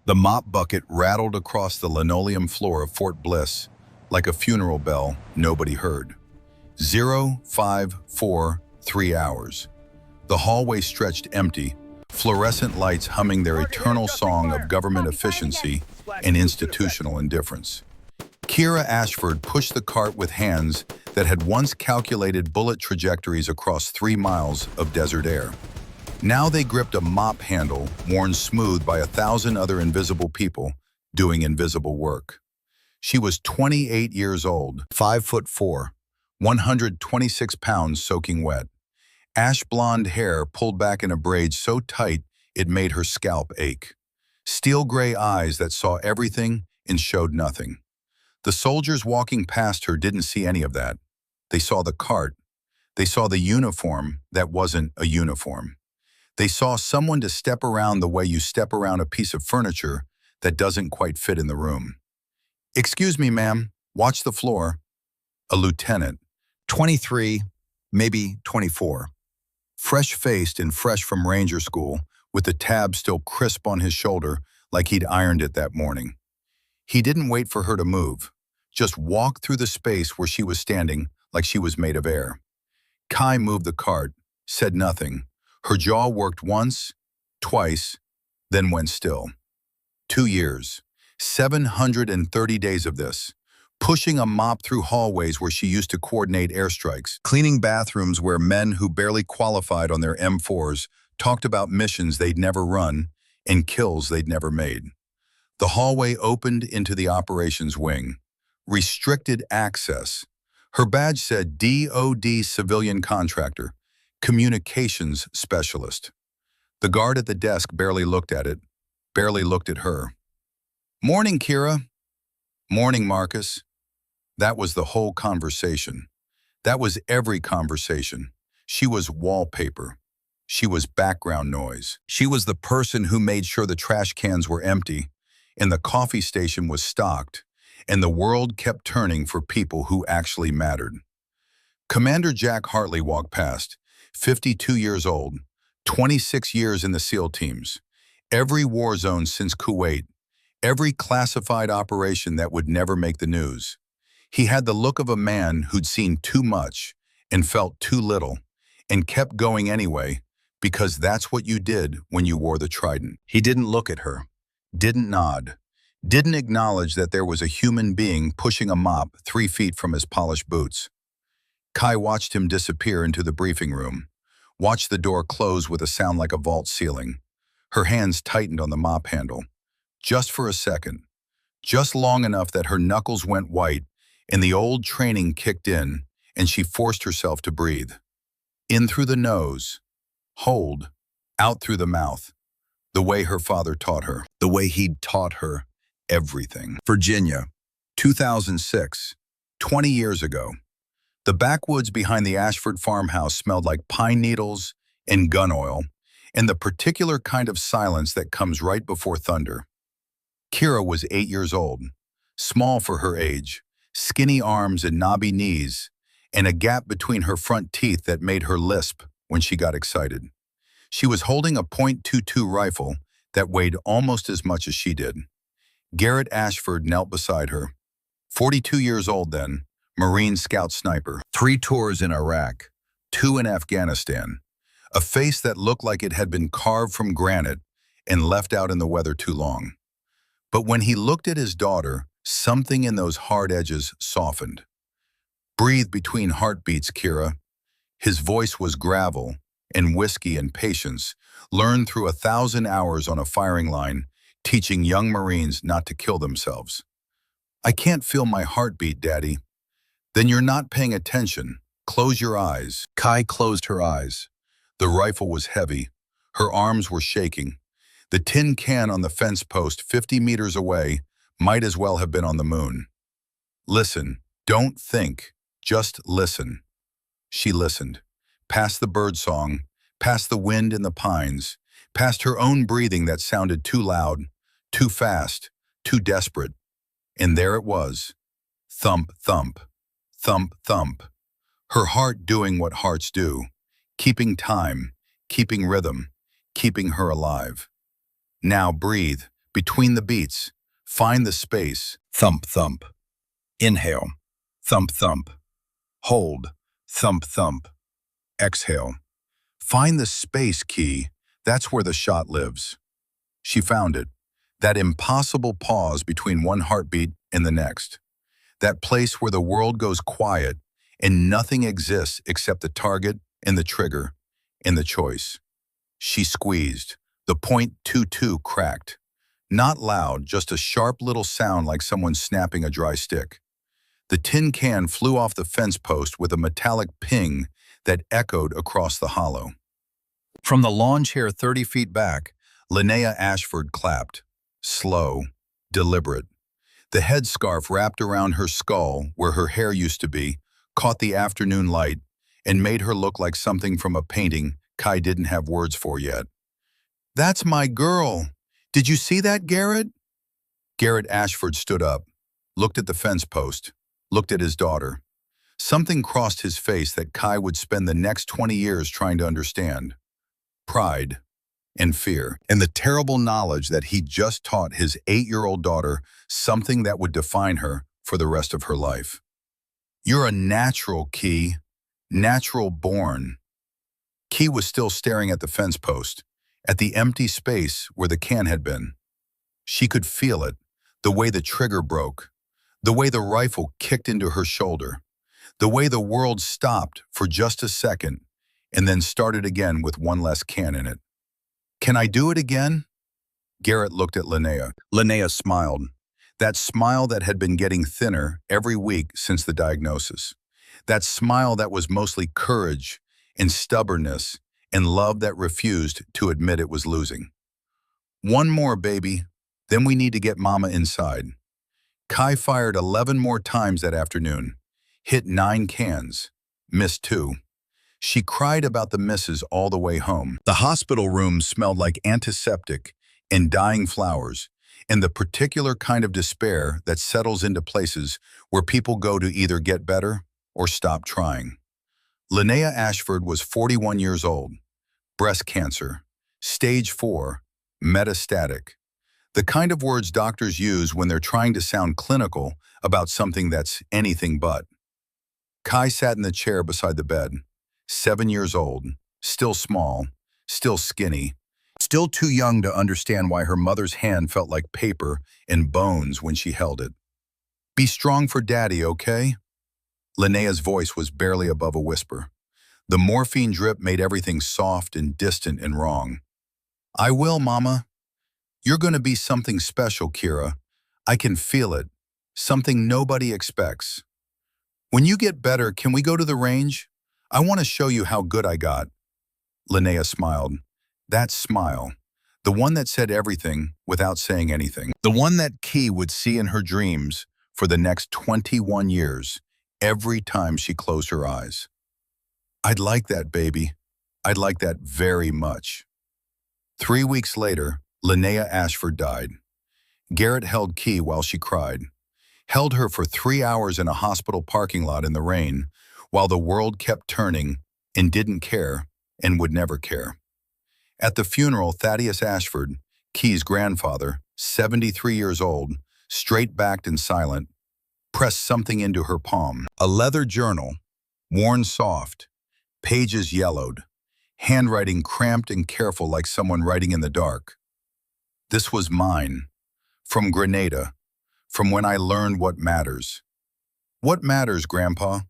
The mop bucket rattled across the linoleum floor of Fort Bliss like a funeral bell nobody heard. 0543 hours. The hallway stretched empty, fluorescent lights humming their eternal song of government efficiency and institutional indifference. Kira Ashford pushed the cart with hands that had once calculated bullet trajectories across 3 miles of desert air. Now they gripped a mop handle worn smooth by 1,000 other invisible people doing invisible work. She was 28 years old, 5'4", 126 pounds soaking wet. Ash blonde hair pulled back in a braid so tight it made her scalp ache. Steel gray eyes that saw everything and showed nothing. The soldiers walking past her didn't see any of that. They saw the cart. They saw the uniform that wasn't a uniform. They saw someone to step around the way you step around a piece of furniture that doesn't quite fit in the room. "Excuse me, ma'am, watch the floor." A lieutenant, 23, maybe 24. Fresh-faced and fresh from Ranger School, with the tab still crisp on his shoulder like he'd ironed it that morning. He didn't wait for her to move, just walked through the space where she was standing like she was made of air. Kai moved the cart, said nothing. Her jaw worked once, twice, then went still. 2 years, 730 days of this, pushing a mop through hallways where she used to coordinate airstrikes, cleaning bathrooms where men who barely qualified on their M4s talked about missions they'd never run and kills they'd never made. The hallway opened into the operations wing. Restricted access. Her badge said DOD Civilian Contractor, Communications Specialist. The guard at the desk barely looked at it, barely looked at her. "Morning, Kira." "Morning, Marcus." That was the whole conversation. That was every conversation. She was wallpaper. She was background noise. She was the person who made sure the trash cans were empty, and the coffee station was stocked, and the world kept turning for people who actually mattered. Commander Jack Hartley walked past, 52 years old, 26 years in the SEAL teams, every war zone since Kuwait, every classified operation that would never make the news. He had the look of a man who'd seen too much and felt too little, and kept going anyway, because that's what you did when you wore the trident. He didn't look at her, didn't nod, didn't acknowledge that there was a human being pushing a mop 3 feet from his polished boots. Kai watched him disappear into the briefing room, watched the door close with a sound like a vault ceiling. Her hands tightened on the mop handle, just for a second, just long enough that her knuckles went white and the old training kicked in, and she forced herself to breathe. In through the nose, hold, out through the mouth, the way her father taught her, the way he'd taught her everything. Virginia, 2006, 20 years ago. The backwoods behind the Ashford farmhouse smelled like pine needles and gun oil, and the particular kind of silence that comes right before thunder. Kira was 8 years old, small for her age, skinny arms and knobby knees, and a gap between her front teeth that made her lisp when she got excited. She was holding a .22 rifle that weighed almost as much as she did. Garrett Ashford knelt beside her. 42 years old then, Marine Scout Sniper. 3 tours in Iraq, 2 in Afghanistan. A face that looked like it had been carved from granite and left out in the weather too long. But when he looked at his daughter, something in those hard edges softened. "Breathe between heartbeats, Kira." His voice was gravel and whiskey and patience, learned through 1,000 hours on a firing line, teaching young Marines not to kill themselves. "I can't feel my heartbeat, Daddy." "Then you're not paying attention. Close your eyes." Kai closed her eyes. The rifle was heavy. Her arms were shaking. The tin can on the fence post 50 meters away might as well have been on the moon. "Listen, don't think, just listen." She listened, past the birdsong, past the wind in the pines, past her own breathing that sounded too loud, too fast, too desperate. And there it was. Thump, thump. Thump, thump. Her heart doing what hearts do, keeping time, keeping rhythm, keeping her alive. "Now breathe, Between the beats, find the space. Thump, thump. Inhale. Thump, thump. Hold. Thump, thump. Exhale. Find the space, Key. That's where the shot lives. She found it. That impossible pause between one heartbeat and the next. That place where the world goes quiet and nothing exists except the target and the trigger and the choice. She squeezed. The .22 cracked. Not loud, just a sharp little sound like someone snapping a dry stick. The tin can flew off the fence post with a metallic ping that echoed across the hollow. From the lawn chair 30 feet back, Linnea Ashford clapped. Slow, deliberate. The headscarf wrapped around her skull, where her hair used to be, caught the afternoon light and made her look like something from a painting Kai didn't have words for yet. "That's my girl. Did you see that, Garrett?" Garrett Ashford stood up, looked at the fence post, looked at his daughter. Something crossed his face that Kai would spend the next 20 years trying to understand. Pride and fear, and the terrible knowledge that he'd just taught his 8-year-old daughter something that would define her for the rest of her life. "You're a natural, Key. Natural born." Key was still staring at the fence post, at the empty space where the can had been. She could feel it, the way the trigger broke, the way the rifle kicked into her shoulder, the way the world stopped for just a second and then started again with one less can in it. "Can I do it again?" Garrett looked at Linnea. Linnea smiled, that smile that had been getting thinner every week since the diagnosis. That smile that was mostly courage and stubbornness and love that refused to admit it was losing. "One more, baby. Then we need to get Mama inside." Kai fired 11 more times that afternoon, hit 9 cans, missed 2. She cried about the misses all the way home. The hospital room smelled like antiseptic and dying flowers, and the particular kind of despair that settles into places where people go to either get better or stop trying. Linnea Ashford was 41 years old, breast cancer, stage 4, metastatic. The kind of words doctors use when they're trying to sound clinical about something that's anything but. Kai sat in the chair beside the bed, 7 years old, still small, still skinny, still too young to understand why her mother's hand felt like paper and bones when she held it. "Be strong for Daddy, okay?" Linnea's voice was barely above a whisper. The morphine drip made everything soft and distant and wrong. "I will, Mama. You're going to be something special, Kira. I can feel it. Something nobody expects. When you get better, can we go to the range? I want to show you how good I got." Linnea smiled. That smile, the one that said everything without saying anything. The one that Key would see in her dreams for the next 21 years, every time she closed her eyes. "I'd like that, baby. I'd like that very much." 3 weeks later, Linnea Ashford died. Garrett held Key while she cried. Held her for 3 hours in a hospital parking lot in the rain, while the world kept turning and didn't care and would never care. At the funeral, Thaddeus Ashford, Key's grandfather, 73 years old, straight-backed and silent, pressed something into her palm. A leather journal, worn soft, pages yellowed, handwriting cramped and careful like someone writing in the dark. "This was mine, from Grenada, from when I learned what matters." "What matters, Grandpa?"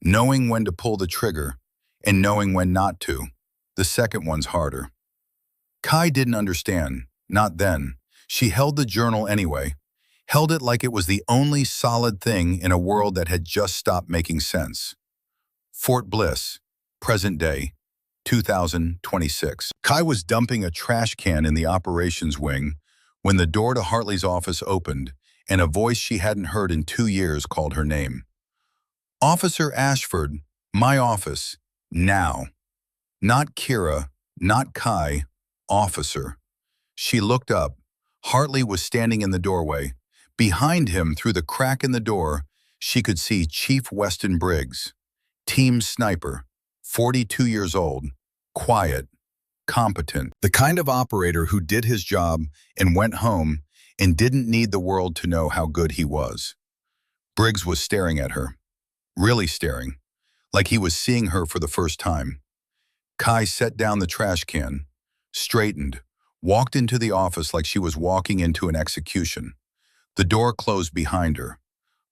"Knowing when to pull the trigger and knowing when not to. The second one's harder." Kai didn't understand, not then. She held the journal anyway, held it like it was the only solid thing in a world that had just stopped making sense. Fort Bliss, present day, 2026. Kai was dumping a trash can in the operations wing when the door to Hartley's office opened and a voice she hadn't heard in 2 years called her name. "Officer Ashford, my office, now." Not Kira, not Kai, officer. She looked up. Hartley was standing in the doorway. Behind him, through the crack in the door, she could see Chief Weston Briggs, team sniper, 42 years old, quiet, competent, the kind of operator who did his job and went home and didn't need the world to know how good he was. Briggs was staring at her, really staring, like he was seeing her for the first time. Kai set down the trash can, straightened, walked into the office like she was walking into an execution. The door closed behind her.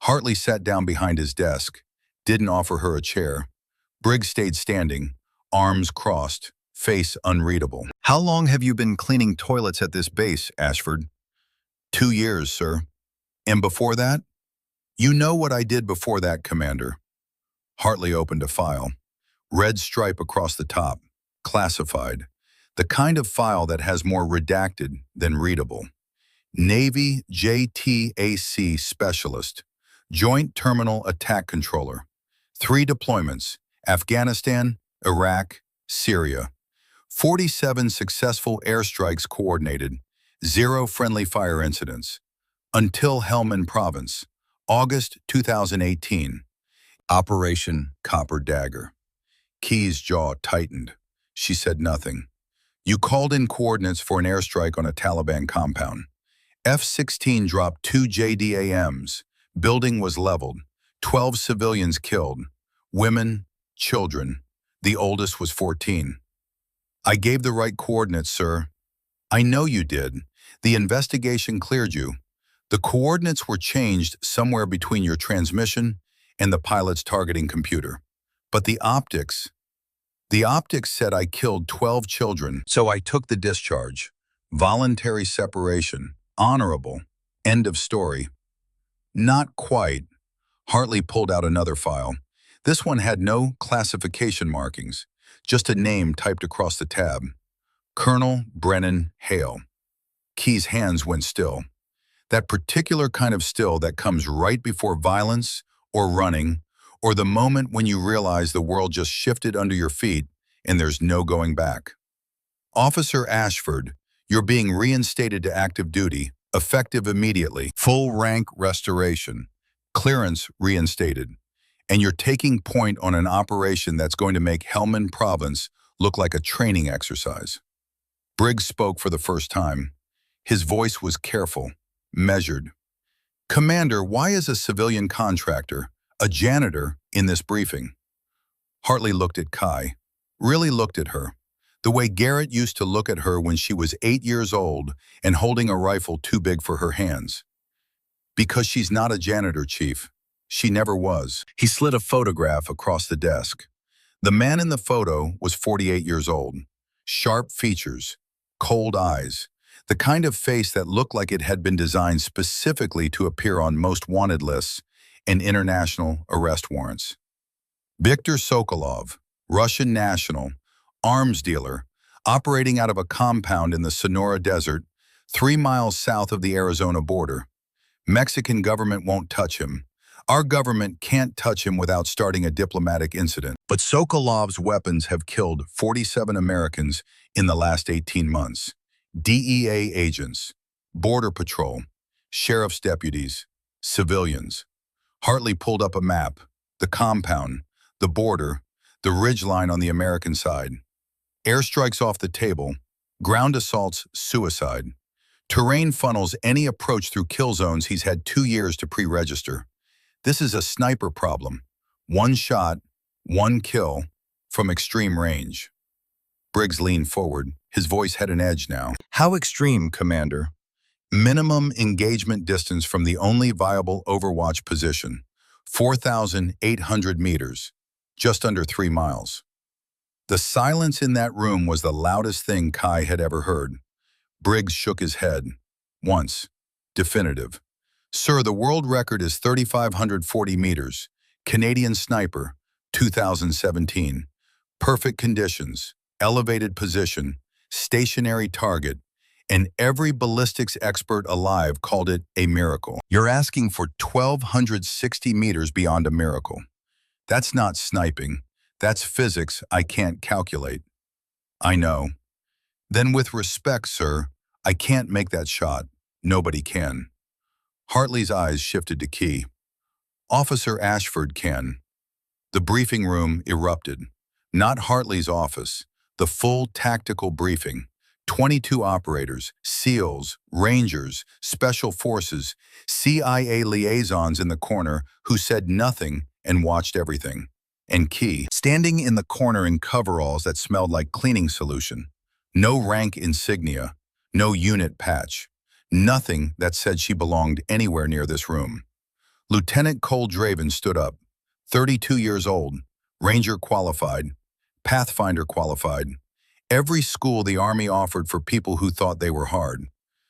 Hartley sat down behind his desk, didn't offer her a chair. Briggs stayed standing, arms crossed, face unreadable. "How long have you been cleaning toilets at this base, Ashford?" 2 years, sir. "And before that?" "You know what I did before that, Commander." Hartley opened a file. Red stripe across the top. Classified. The kind of file that has more redacted than readable. Navy JTAC Specialist. Joint Terminal Attack Controller. 3 deployments. Afghanistan, Iraq, Syria. 47 successful airstrikes coordinated. 0 friendly fire incidents. Until Helmand Province. August 2018. Operation Copper Dagger. Key's jaw tightened. She said nothing. "You called in coordinates for an airstrike on a Taliban compound. F-16 dropped 2 JDAMs. Building was leveled. 12 civilians killed. Women, children. The oldest was 14. "I gave the right coordinates, sir." "I know you did. The investigation cleared you. The coordinates were changed somewhere between your transmission and the pilot's targeting computer. But the optics said I killed 12 children, so I took the discharge. Voluntary separation. Honorable. End of story." "Not quite." Hartley pulled out another file. This one had no classification markings, just a name typed across the tab. Colonel Brennan Hale. Key's hands went still. That particular kind of still that comes right before violence or running, or the moment when you realize the world just shifted under your feet and there's no going back. "Officer Ashford, you're being reinstated to active duty, effective immediately. Full rank restoration. Clearance reinstated. And you're taking point on an operation that's going to make Helmand Province look like a training exercise." Briggs spoke for the first time. His voice was careful, measured. "Commander, why is a civilian contractor, a janitor, in this briefing?" Hartley looked at Kai, really looked at her, the way Garrett used to look at her when she was 8 years old and holding a rifle too big for her hands. "Because she's not a janitor, Chief. She never was." He slid a photograph across the desk. The man in the photo was 48 years old. Sharp features, cold eyes, the kind of face that looked like it had been designed specifically to appear on most wanted lists and international arrest warrants. Viktor Sokolov, Russian national, arms dealer, operating out of a compound in the Sonora Desert, 3 miles south of the Arizona border. Mexican government won't touch him. Our government can't touch him without starting a diplomatic incident. But Sokolov's weapons have killed 47 Americans in the last 18 months. DEA agents, Border Patrol, sheriff's deputies, civilians. Hartley pulled up a map, the compound, the border, the ridgeline on the American side. Airstrikes off the table, ground assaults, suicide. Terrain funnels any approach through kill zones he's had 2 years to pre-register. This is a sniper problem. 1 shot, 1 kill, from extreme range. Briggs leaned forward. His voice had an edge now. "How extreme, Commander?" "Minimum engagement distance from the only viable overwatch position. 4,800 meters. Just under 3 miles. The silence in that room was the loudest thing Kai had ever heard. Briggs shook his head. Once. Definitive. "Sir, the world record is 3,540 meters. Canadian sniper, 2017. Perfect conditions, elevated position, stationary target, and every ballistics expert alive called it a miracle." You're asking for 1,260 meters beyond a miracle. That's not sniping. That's physics I can't calculate. "I know." "Then with respect, sir, I can't make that shot. Nobody can." Hartley's eyes shifted to Key. "Officer Ashford can." The briefing room erupted. Not Hartley's office, The full tactical briefing. 22 operators, SEALs, Rangers, Special Forces, CIA liaisons in the corner who said nothing and watched everything. And Key, standing in the corner in coveralls that smelled like cleaning solution. No rank insignia, no unit patch, nothing that said she belonged anywhere near this room. Lieutenant Cole Draven stood up, 32 years old, Ranger qualified, Pathfinder qualified. Every school the Army offered for people who thought they were hard.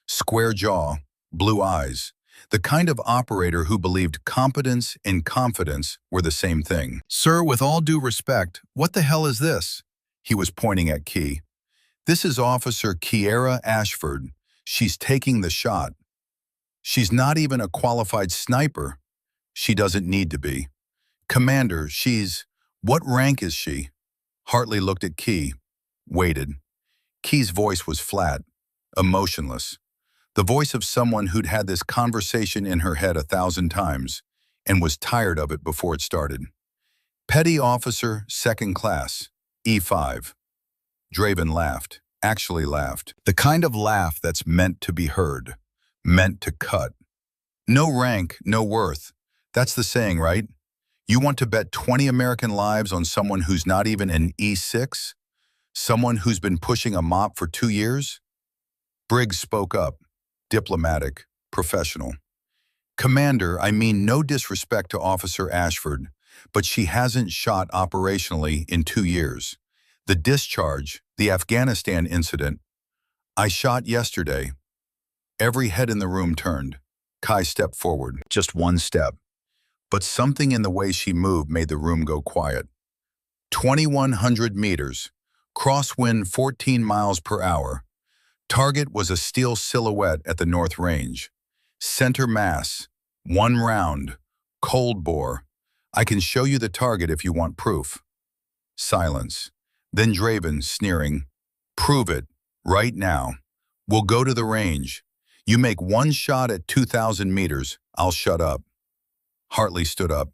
Square jaw, blue eyes. The kind of operator who believed competence and confidence were the same thing. "Sir, with all due respect, what the hell is this?" He was pointing at Key. "This is Officer Kiera Ashford. She's taking the shot. She's not even a qualified sniper. She doesn't need to be. Commander, she's... What rank is she?" Hartley looked at Key, waited. Key's voice was flat, emotionless. The voice of someone who'd had this conversation in her head 1,000 times and was tired of it before it started. "Petty Officer, Second Class, E5. Draven laughed, actually laughed. The kind of laugh that's meant to be heard, meant to cut. "No rank, no worth. That's the saying, right? You want to bet 20 American lives on someone who's not even an E6? Someone who's been pushing a mop for 2 years?" Briggs spoke up, diplomatic, professional. "Commander, I mean no disrespect to Officer Ashford, but she hasn't shot operationally in 2 years. The discharge, the Afghanistan incident. I shot yesterday." Every head in the room turned. Kai stepped forward, just one step. But something in the way she moved made the room go quiet. 2,100 meters, crosswind 14 miles per hour. Target was a steel silhouette at the North Range. Center mass, 1 round, cold bore. "I can show you the target if you want proof." Silence. Then Draven, sneering, "Prove it, right now. We'll go to the range. You make 1 shot at 2,000 meters, I'll shut up." Hartley stood up.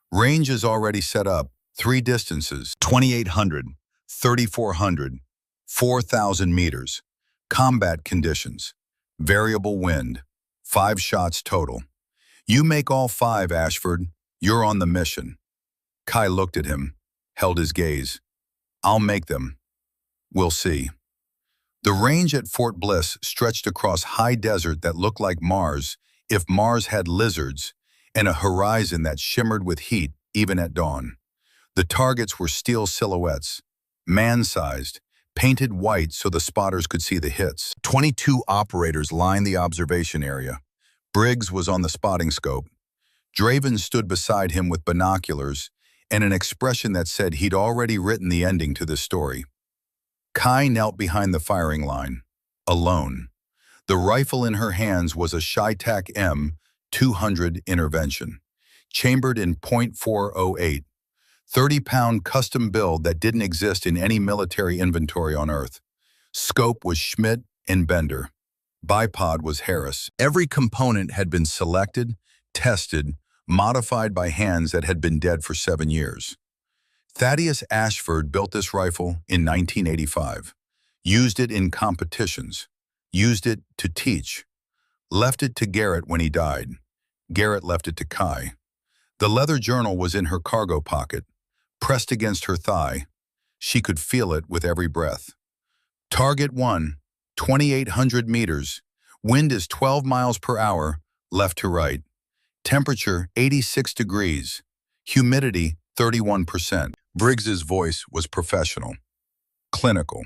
"Range is already set up. 3 distances, 2,800, 3,400, 4,000 meters. Combat conditions, variable wind, 5 shots total. You make all 5, Ashford. You're on the mission." Kai looked at him, held his gaze. "I'll make them. We'll see." The range at Fort Bliss stretched across high desert that looked like Mars if Mars had lizards, and a horizon that shimmered with heat even at dawn. The targets were steel silhouettes, man-sized, painted white so the spotters could see the hits. 22 operators lined the observation area. Briggs was on the spotting scope. Draven stood beside him with binoculars and an expression that said he'd already written the ending to this story. Kai knelt behind the firing line, alone. The rifle in her hands was a Shytac M200 Intervention, chambered in .408, 30-pound custom build that didn't exist in any military inventory on Earth. Scope was Schmidt and Bender. Bipod was Harris. Every component had been selected, tested, modified by hands that had been dead for 7 years. Thaddeus Ashford built this rifle in 1985, used it in competitions, used it to teach, left it to Garrett when he died. Garrett left it to Kai. The leather journal was in her cargo pocket, pressed against her thigh. She could feel it with every breath. Target 1, 2,800 meters. Wind is 12 miles per hour, left to right. Temperature 86 degrees. Humidity 31%. Briggs's voice was professional, clinical.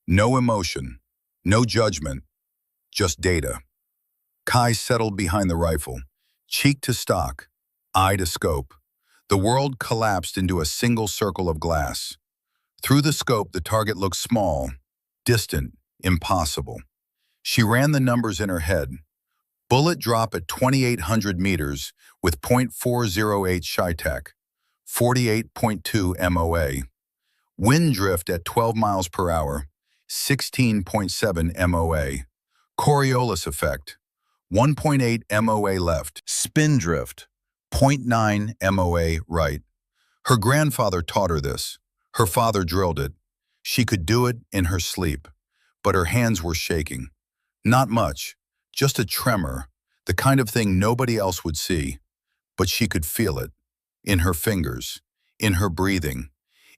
No emotion, no judgment, just data. Kai settled behind the rifle, cheek to stock, eye to scope. The world collapsed into a single circle of glass. Through the scope, the target looked small, distant, impossible. She ran the numbers in her head. Bullet drop at 2,800 meters with .408 Shytac, 48.2 MOA. Wind drift at 12 miles per hour, 16.7 MOA. Coriolis effect, 1.8 MOA left. Spin drift, 0.9 MOA right. Her grandfather taught her this. Her father drilled it. She could do it in her sleep, but her hands were shaking. Not much, just a tremor, the kind of thing nobody else would see, but she could feel it. In her fingers, in her breathing,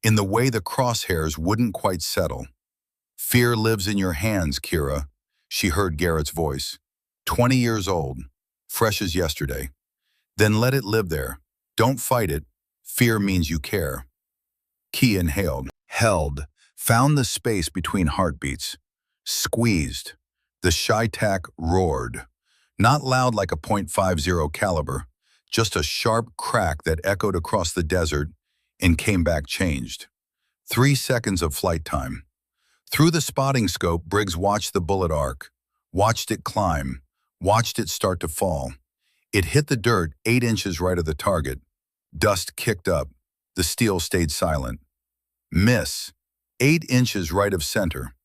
in the way the crosshairs wouldn't quite settle. Fear lives in your hands, Kira, she heard Garrett's voice. 20 years old, fresh as yesterday. Then let it live there. Don't fight it. Fear means you care. Key inhaled, held, found the space between heartbeats. Squeezed. The Shytac roared. Not loud like a .50 caliber, just a sharp crack that echoed across the desert and came back changed. 3 seconds of flight time. Through the spotting scope, Briggs watched the bullet arc, watched it climb, watched it start to fall. It hit the dirt 8 inches right of the target. Dust kicked up. The steel stayed silent. Miss. 8 inches right of center.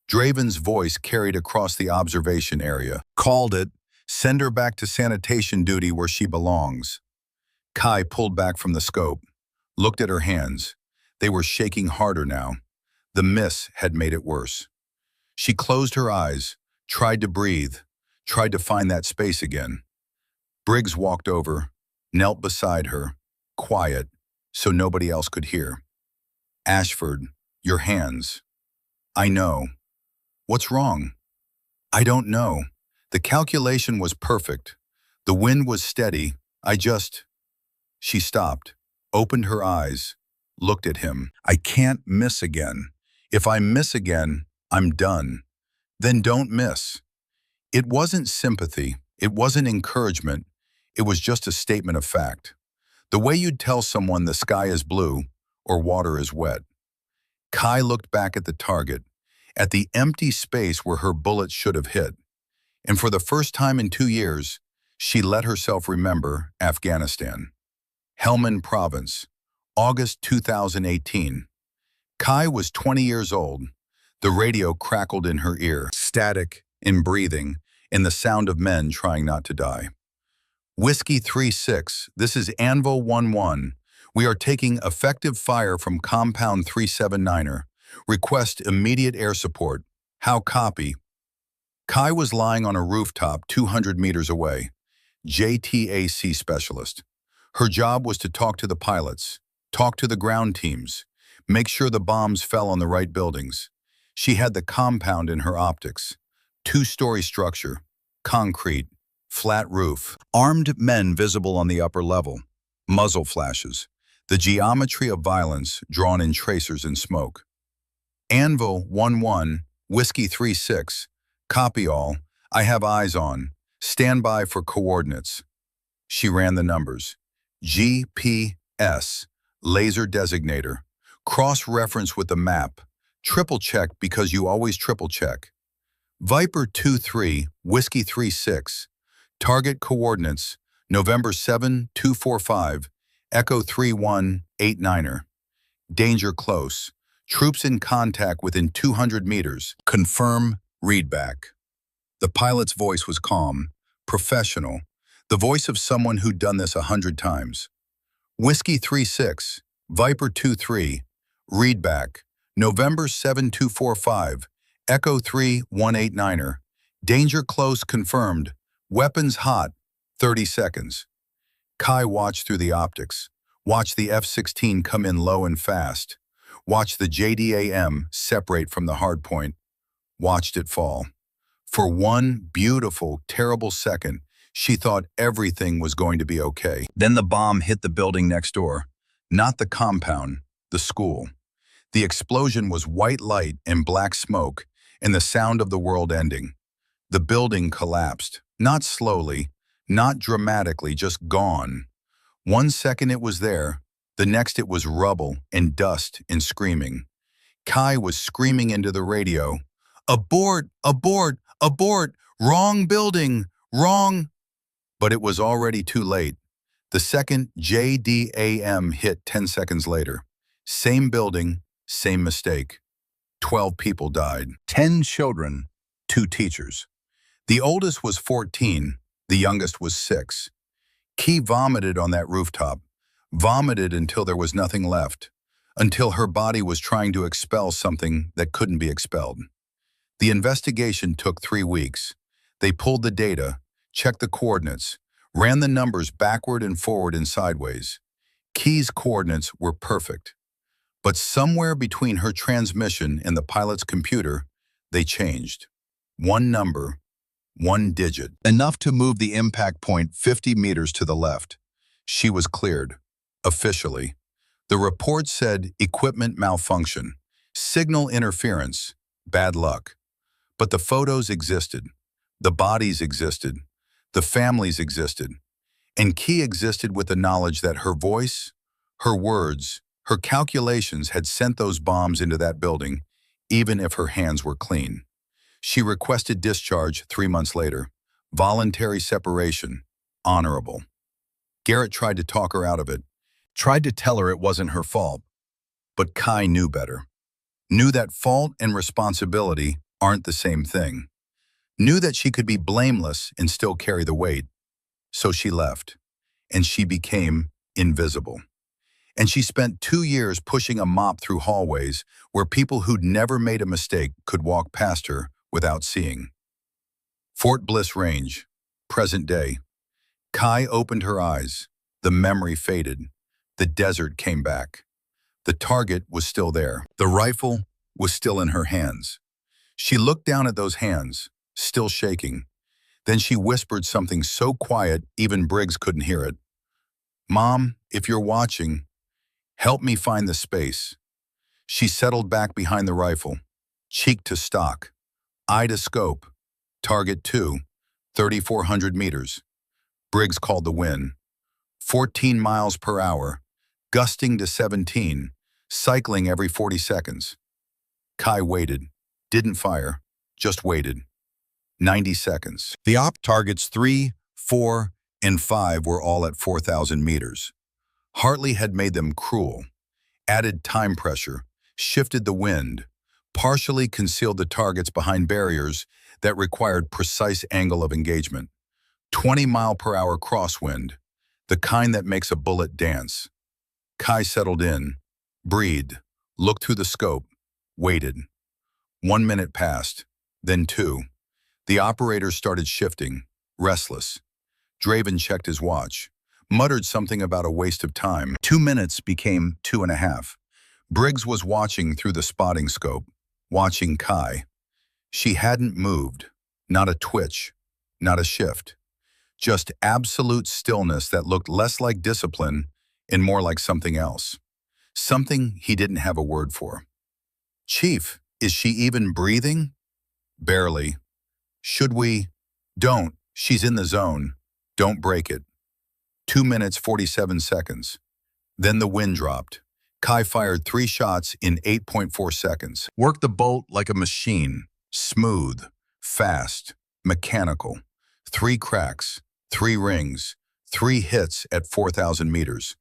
Draven's voice carried across the observation area. Called it. Send her back to sanitation duty where she belongs. Kai pulled back from the scope, looked at her hands. They were shaking harder now. The miss had made it worse. She closed her eyes, tried to breathe, tried to find that space again. Briggs walked over, knelt beside her, quiet, so nobody else could hear. Ashford, your hands. I know. What's wrong? I don't know. The calculation was perfect. The wind was steady. She stopped, opened her eyes, looked at him. I can't miss again. If I miss again, I'm done. Then don't miss. It wasn't sympathy. It wasn't encouragement. It was just a statement of fact. The way you'd tell someone the sky is blue or water is wet. Kai looked back at the target, at the empty space where her bullet should have hit. And for the first time in 2 years, she let herself remember Afghanistan. Helmand Province, August 2018. Kai was 20 years old. The radio crackled in her ear, static, in breathing, and the sound of men trying not to die. Whiskey 3-6, this is Anvil 1-1. We are taking effective fire from Compound 379er. Request immediate air support. How copy? Kai was lying on a rooftop 200 meters away. JTAC specialist. Her job was to talk to the pilots, talk to the ground teams, make sure the bombs fell on the right buildings. She had the compound in her optics. 2-story structure, concrete, flat roof, armed men visible on the upper level, muzzle flashes, the geometry of violence drawn in tracers and smoke. Anvil 1-1, Whiskey 3-6, copy all, I have eyes on, stand by for coordinates. She ran the numbers. GPS, laser designator, cross-reference with the map, triple check because you always triple check. Viper 2-3, Whiskey 3-6, target coordinates, November 7, 245, Echo 3189er. Danger close. Troops in contact within 200 meters. Confirm, read back. The pilot's voice was calm, professional, the voice of someone who'd done this 100 times. Whiskey 3-6, Viper 2-3, read back, November 7, 245, Echo 3189er. Danger close confirmed. Weapons hot, 30 seconds. Kai watched through the optics, watched the F-16 come in low and fast, watched the JDAM separate from the hardpoint, watched it fall. For one beautiful, terrible second, she thought everything was going to be okay. Then the bomb hit the building next door. Not the compound, the school. The explosion was white light and black smoke, and the sound of the world ending. The building collapsed, not slowly, not dramatically, just gone. 1 second it was there, the next it was rubble and dust and screaming. Kai was screaming into the radio, "Abort! Abort! Abort! Wrong building! Wrong!" But it was already too late. The second JDAM hit 10 seconds later. Same building, same mistake. 12 people died. 10 children, 2 teachers. The oldest was 14, the youngest was 6. Key vomited on that rooftop, vomited until there was nothing left. until her body was trying to expel something that couldn't be expelled. The investigation took 3 weeks. They pulled the data, checked the coordinates, ran the numbers backward and forward and sideways. Key's coordinates were perfect. But somewhere between her transmission and the pilot's computer, they changed. One number, one digit. Enough to move the impact point 50 meters to the left. She was cleared. Officially. The report said equipment malfunction, signal interference, bad luck. But the photos existed. The bodies existed. The families existed. And Key existed with the knowledge that her voice, her words, her calculations had sent those bombs into that building, even if her hands were clean. She requested discharge 3 months later. Voluntary separation. Honorable. Garrett tried to talk her out of it, tried to tell her it wasn't her fault. But Kai knew better. Knew that fault and responsibility aren't the same thing. Knew that she could be blameless and still carry the weight. So she left, and she became invisible. And she spent 2 years pushing a mop through hallways where people who'd never made a mistake could walk past her without seeing. Fort Bliss Range, present day. Kai opened her eyes. The memory faded. The desert came back. The target was still there. The rifle was still in her hands. She looked down at those hands, still shaking. Then she whispered something so quiet even Briggs couldn't hear it. "Mom, if you're watching, help me find the space." She settled back behind the rifle, cheek to stock, eye to scope. Target 2, 3,400 meters. Briggs called the wind. 14 miles per hour, gusting to 17, cycling every 40 seconds. Kai waited, didn't fire, just waited. 90 seconds. The op targets 3, 4, and 5 were all at 4,000 meters. Hartley had made them cruel, added time pressure, shifted the wind, partially concealed the targets behind barriers that required precise angle of engagement. 20-mile-per-hour crosswind, the kind that makes a bullet dance. Kai settled in, breathed, looked through the scope, waited. 1 minute passed, then 2. The operator started shifting, restless. Draven checked his watch, muttered something about a waste of time. 2 minutes became 2.5. Briggs was watching through the spotting scope, watching Kai. She hadn't moved, not a twitch, not a shift. Just absolute stillness that looked less like discipline and more like something else. Something he didn't have a word for. "Chief, is she even breathing?" "Barely." "Should we?" "Don't. She's in the zone. Don't break it." 2 minutes, 47 seconds. Then the wind dropped. Kai fired 3 shots in 8.4 seconds. Worked the bolt like a machine. Smooth, fast, mechanical. 3 cracks, 3 rings, 3 hits at 4,000 meters.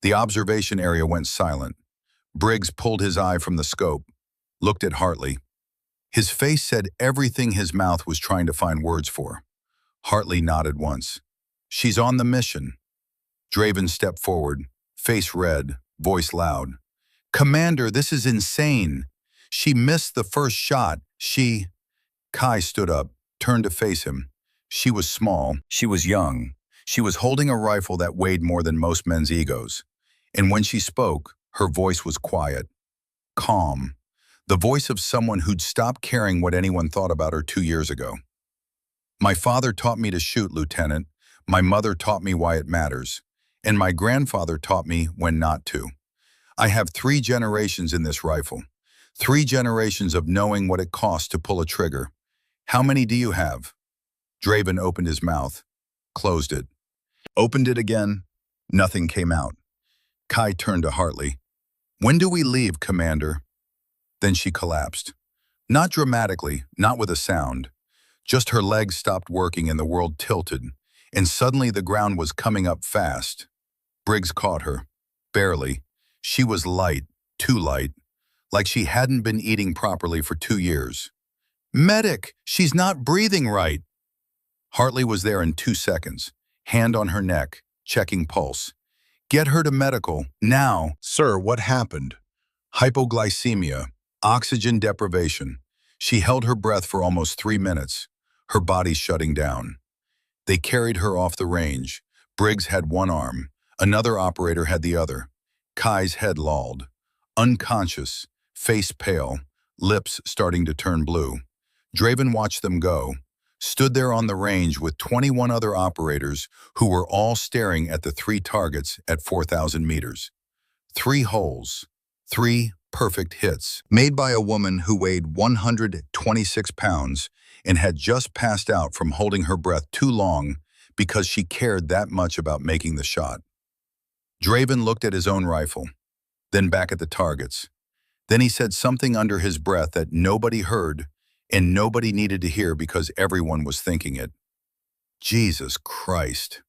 The observation area went silent. Briggs pulled his eye from the scope, looked at Hartley. His face said everything his mouth was trying to find words for. Hartley nodded once. "She's on the mission." Draven stepped forward, face red, voice loud. "Commander, this is insane. She missed the first shot. She..." Kai stood up, turned to face him. She was small. She was young. She was holding a rifle that weighed more than most men's egos. And when she spoke, her voice was quiet, calm. The voice of someone who'd stopped caring what anyone thought about her 2 years ago. "My father taught me to shoot, Lieutenant. My mother taught me why it matters. And my grandfather taught me when not to. I have 3 generations in this rifle. 3 generations of knowing what it costs to pull a trigger. How many do you have?" Draven opened his mouth, closed it. Opened it again. Nothing came out. Kai turned to Hartley. "When do we leave, Commander?" Then she collapsed. Not dramatically, not with a sound. Just her legs stopped working and the world tilted, and suddenly the ground was coming up fast. Briggs caught her. Barely. She was light, too light, like she hadn't been eating properly for 2 years. "Medic! She's not breathing right!" Hartley was there in 2 seconds, hand on her neck, checking pulse. "Get her to medical, now." "Sir, what happened?" Hypoglycemia, oxygen deprivation. She held her breath for almost 3 minutes, her body shutting down. They carried her off the range. Briggs had one arm. Another operator had the other. Kai's head lolled. Unconscious, face pale, lips starting to turn blue. Draven watched them go, stood there on the range with 21 other operators who were all staring at the three targets at 4,000 meters. 3 holes, 3 perfect hits, made by a woman who weighed 126 pounds and had just passed out from holding her breath too long because she cared that much about making the shot. Draven looked at his own rifle, then back at the targets. Then he said something under his breath that nobody heard and nobody needed to hear because everyone was thinking it. Jesus Christ.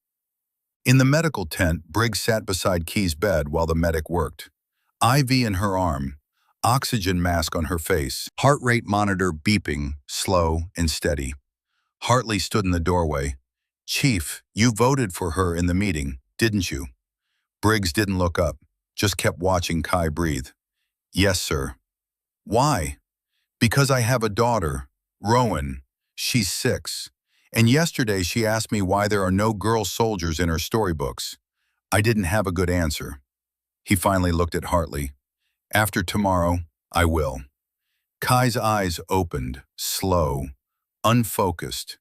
In the medical tent, Briggs sat beside Key's bed while the medic worked. IV in her arm, oxygen mask on her face, heart rate monitor beeping, slow and steady. Hartley stood in the doorway. "Chief, you voted for her in the meeting, didn't you?" Briggs didn't look up, just kept watching Kai breathe. "Yes, sir." "Why?" "Because I have a daughter, Rowan. She's 6. And yesterday she asked me why there are no girl soldiers in her storybooks. I didn't have a good answer." He finally looked at Hartley. "After tomorrow, I will." Kai's eyes opened, slow, unfocused.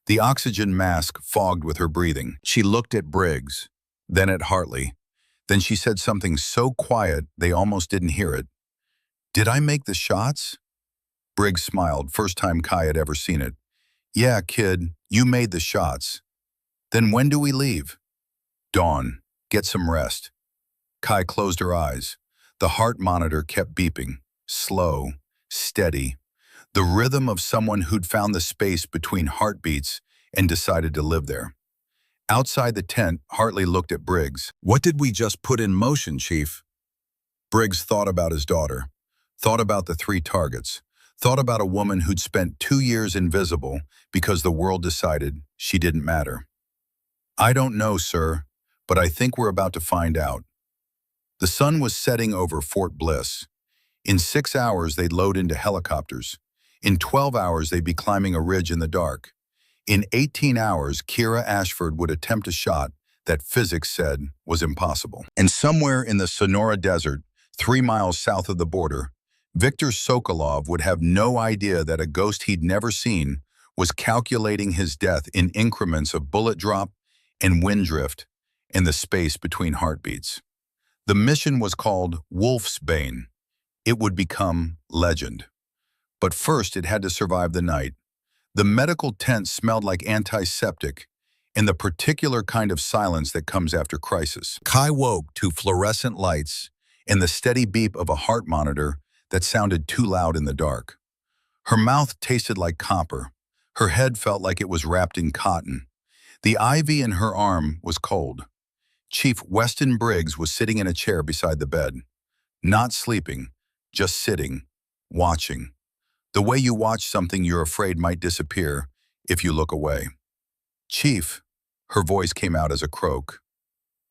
The oxygen mask fogged with her breathing. She looked at Briggs, then at Hartley. Then she said something so quiet they almost didn't hear it. "Did I make the shots?" Briggs smiled, first time Kai had ever seen it. "Yeah, kid, you made the shots." "Then when do we leave?" "Dawn. Get some rest." Kai closed her eyes. The heart monitor kept beeping, slow, steady. The rhythm of someone who'd found the space between heartbeats and decided to live there. Outside the tent, Hartley looked at Briggs. "What did we just put in motion, Chief?" Briggs thought about his daughter, thought about the 3 targets, thought about a woman who'd spent 2 years invisible because the world decided she didn't matter. "I don't know, sir, but I think we're about to find out." The sun was setting over Fort Bliss. In 6 hours, they'd load into helicopters. In 12 hours, they'd be climbing a ridge in the dark. In 18 hours, Kira Ashford would attempt a shot that physics said was impossible. And somewhere in the Sonora Desert, 3 miles south of the border, Viktor Sokolov would have no idea that a ghost he'd never seen was calculating his death in increments of bullet drop and wind drift and the space between heartbeats. The mission was called Wolf's Bane. It would become legend. But first, it had to survive the night. The medical tent smelled like antiseptic and the particular kind of silence that comes after crisis. Kai woke to fluorescent lights and the steady beep of a heart monitor that sounded too loud in the dark. Her mouth tasted like copper. Her head felt like it was wrapped in cotton. The IV in her arm was cold. Chief Weston Briggs was sitting in a chair beside the bed. Not sleeping, just sitting, watching. The way you watch something you're afraid might disappear if you look away. "Chief," her voice came out as a croak.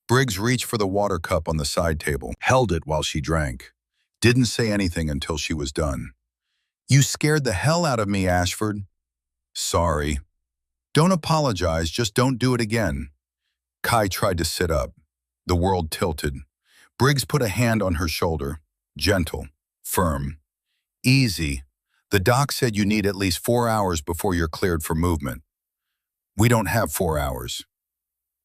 Briggs reached for the water cup on the side table, held it while she drank. Didn't say anything until she was done. "You scared the hell out of me, Ashford." "Sorry." "Don't apologize, just don't do it again." Kai tried to sit up. The world tilted. Briggs put a hand on her shoulder. Gentle, firm. "Easy. The doc said you need at least 4 hours before you're cleared for movement." "We don't have 4 hours."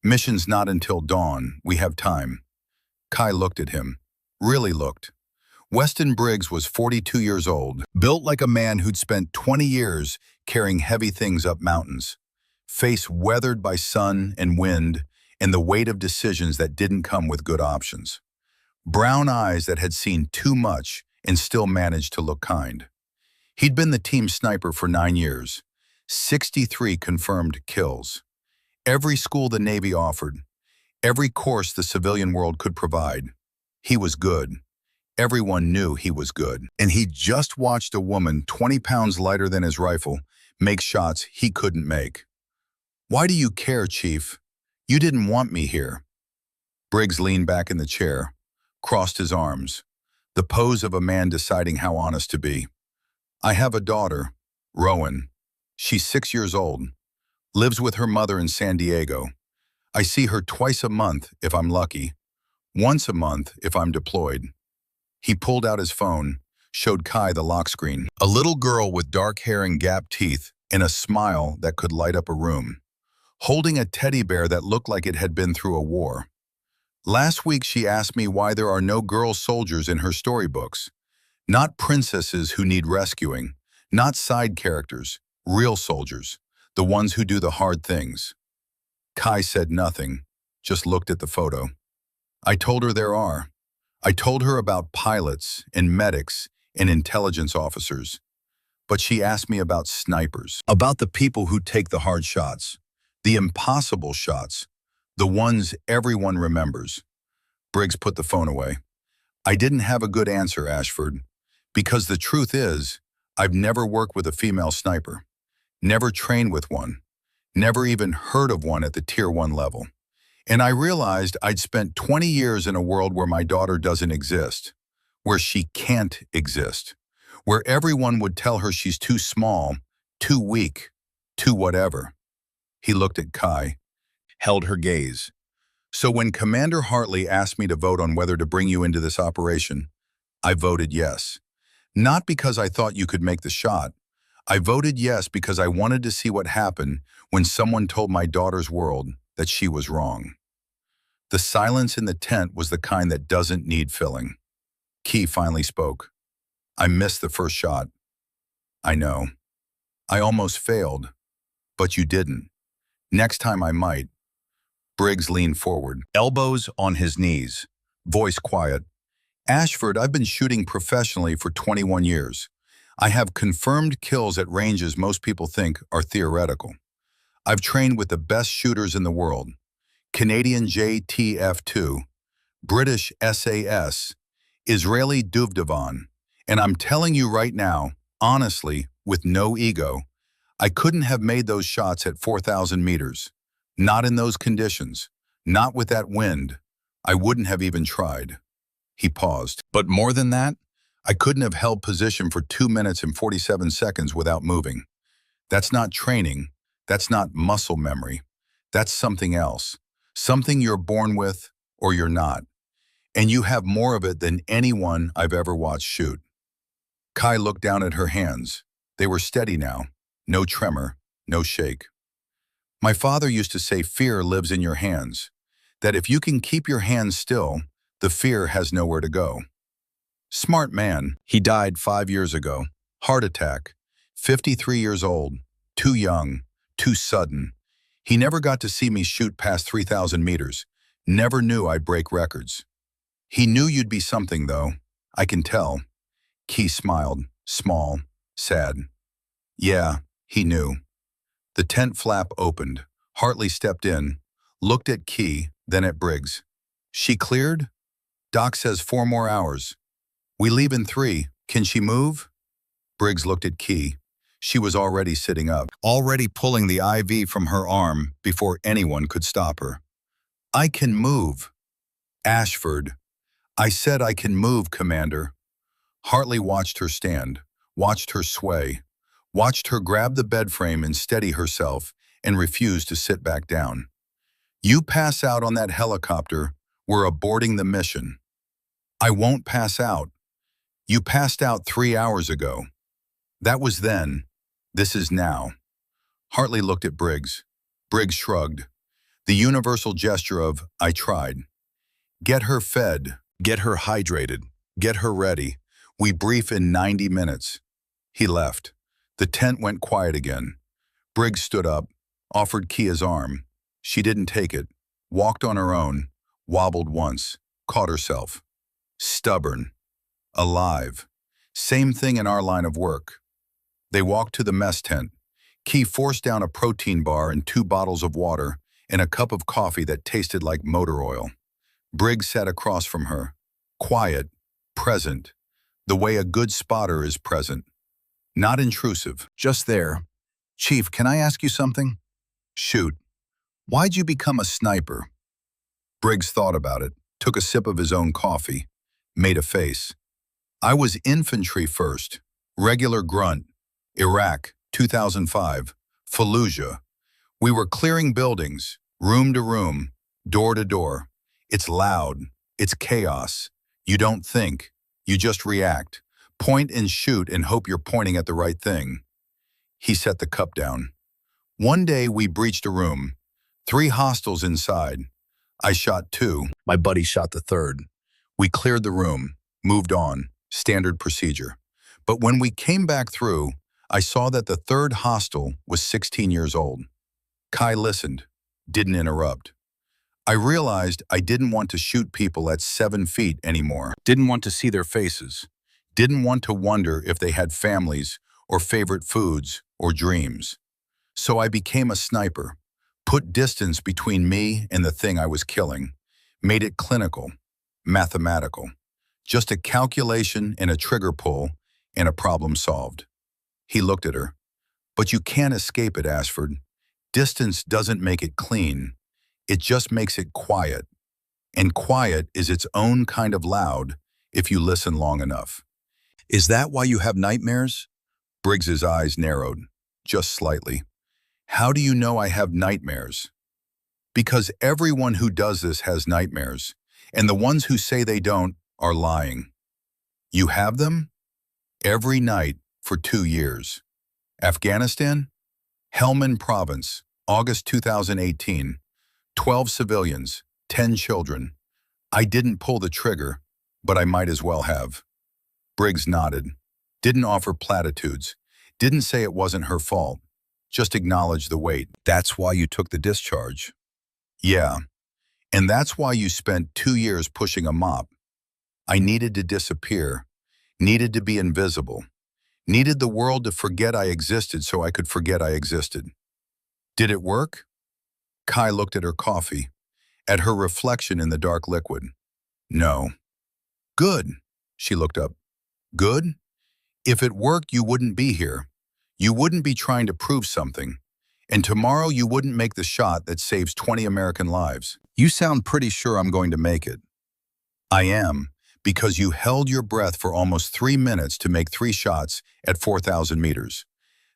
"Mission's not until dawn. We have time." Kai looked at him. Really looked. Weston Briggs was 42 years old, built like a man who'd spent 20 years carrying heavy things up mountains. Face weathered by sun and wind and the weight of decisions that didn't come with good options. Brown eyes that had seen too much and still managed to look kind. He'd been the team sniper for 9 years, 63 confirmed kills. Every school the Navy offered, every course the civilian world could provide. He was good. Everyone knew he was good. And he just watched a woman 20 pounds lighter than his rifle make shots he couldn't make. "Why do you care, Chief? You didn't want me here." Briggs leaned back in the chair, crossed his arms. the pose of a man deciding how honest to be. I have a daughter, Rowan. She's 6 years old, lives with her mother in San Diego. I see her twice a month if I'm lucky, once a month if I'm deployed. He pulled out his phone, showed Kai the lock screen. A little girl with dark hair and gap teeth and a smile that could light up a room, holding a teddy bear that looked like it had been through a war. Last week she asked me why there are no girl soldiers in her storybooks. Not princesses who need rescuing, not side characters, real soldiers, the ones who do the hard things. Kai said nothing, just looked at the photo. I told her there are. I told her about pilots and medics and intelligence officers. But she asked me about snipers, about the people who take the hard shots, the impossible shots, the ones everyone remembers. Briggs put the phone away. I didn't have a good answer, Ashford, because the truth is, I've never worked with a female sniper, never trained with one, never even heard of one at the Tier 1 level. And I realized I'd spent 20 years in a world where my daughter doesn't exist, where she can't exist, where everyone would tell her she's too small, too weak, too whatever. He looked at Kai, held her gaze. So when Commander Hartley asked me to vote on whether to bring you into this operation, I voted yes. Not because I thought you could make the shot. I voted yes because I wanted to see what happened when someone told my daughter's world that she was wrong. The silence in the tent was the kind that doesn't need filling. Key finally spoke. I missed the first shot. I know. I almost failed, but you didn't. Next time I might. Briggs leaned forward, elbows on his knees, voice quiet. Ashford, I've been shooting professionally for 21 years. I have confirmed kills at ranges most people think are theoretical. I've trained with the best shooters in the world. Canadian JTF-2, British SAS, Israeli Duvdevan, and I'm telling you right now, honestly, with no ego, I couldn't have made those shots at 4,000 meters. Not in those conditions, not with that wind. I wouldn't have even tried. He paused. But more than that, I couldn't have held position for 2 minutes and 47 seconds without moving. That's not training. That's not muscle memory. That's something else. Something you're born with or you're not. And you have more of it than anyone I've ever watched shoot. Kai looked down at her hands. They were steady now. No tremor, no shake. My father used to say fear lives in your hands. That if you can keep your hands still, the fear has nowhere to go. Smart man. He died 5 years ago. Heart attack. 53 years old. Too young. Too sudden. He never got to see me shoot past 3,000 meters. Never knew I'd break records. He knew you'd be something, though. I can tell. Key smiled, small, sad. Yeah, he knew. The tent flap opened. Hartley stepped in, looked at Key, then at Briggs. She cleared? Doc says 4 more hours. We leave in 3. Can she move? Briggs looked at Key. She was already sitting up, already pulling the IV from her arm before anyone could stop her. I can move. Ashford. I said I can move, Commander. Hartley watched her stand, watched her sway, watched her grab the bed frame and steady herself and refuse to sit back down. You pass out on that helicopter, we're aborting the mission. I won't pass out. You passed out 3 hours ago. That was then. This is now. Hartley looked at Briggs. Briggs shrugged. The universal gesture of, I tried. Get her fed, get her hydrated, get her ready. We brief in 90 minutes. He left. The tent went quiet again. Briggs stood up, offered Key his arm. She didn't take it, walked on her own, wobbled once, caught herself. Stubborn. Alive. Same thing in our line of work. They walked to the mess tent. Key forced down a protein bar and 2 bottles of water and a cup of coffee that tasted like motor oil. Briggs sat across from her, quiet, present, the way a good spotter is present. Not intrusive, just there. Chief, can I ask you something? Shoot. Why'd you become a sniper? Briggs thought about it, took a sip of his own coffee, made a face. I was infantry first, regular grunt, Iraq, 2005, Fallujah. We were clearing buildings, room to room, door to door. It's loud. It's chaos. You don't think. You just react. Point and shoot and hope you're pointing at the right thing. He set the cup down. One day we breached a room. 3 hostiles inside. I shot 2. My buddy shot the 3rd. We cleared the room, moved on, standard procedure. But when we came back through, I saw that the 3rd hostile was 16 years old. Kai listened, didn't interrupt. I realized I didn't want to shoot people at 7 feet anymore. Didn't want to see their faces. Didn't want to wonder if they had families or favorite foods or dreams. So I became a sniper, put distance between me and the thing I was killing, made it clinical, mathematical. Just a calculation and a trigger pull and a problem solved. He looked at her. But you can't escape it, Ashford. Distance doesn't make it clean. It just makes it quiet. And quiet is its own kind of loud if you listen long enough. Is that why you have nightmares? Briggs's eyes narrowed, just slightly. How do you know I have nightmares? Because everyone who does this has nightmares, and the ones who say they don't are lying. You have them? Every night for 2 years. Afghanistan? Helmand Province, August 2018. 12 civilians, 10 children. I didn't pull the trigger, but I might as well have. Briggs nodded. Didn't offer platitudes. Didn't say it wasn't her fault. Just acknowledged the weight. That's why you took the discharge. Yeah. And that's why you spent 2 years pushing a mop. I needed to disappear. Needed to be invisible. Needed the world to forget I existed so I could forget I existed. Did it work? Kai looked at her coffee, at her reflection in the dark liquid. No. Good. She looked up. Good? If it worked, you wouldn't be here. You wouldn't be trying to prove something. And tomorrow you wouldn't make the shot that saves 20 American lives. You sound pretty sure I'm going to make it. I am, because you held your breath for almost 3 minutes to make 3 shots at 4,000 meters.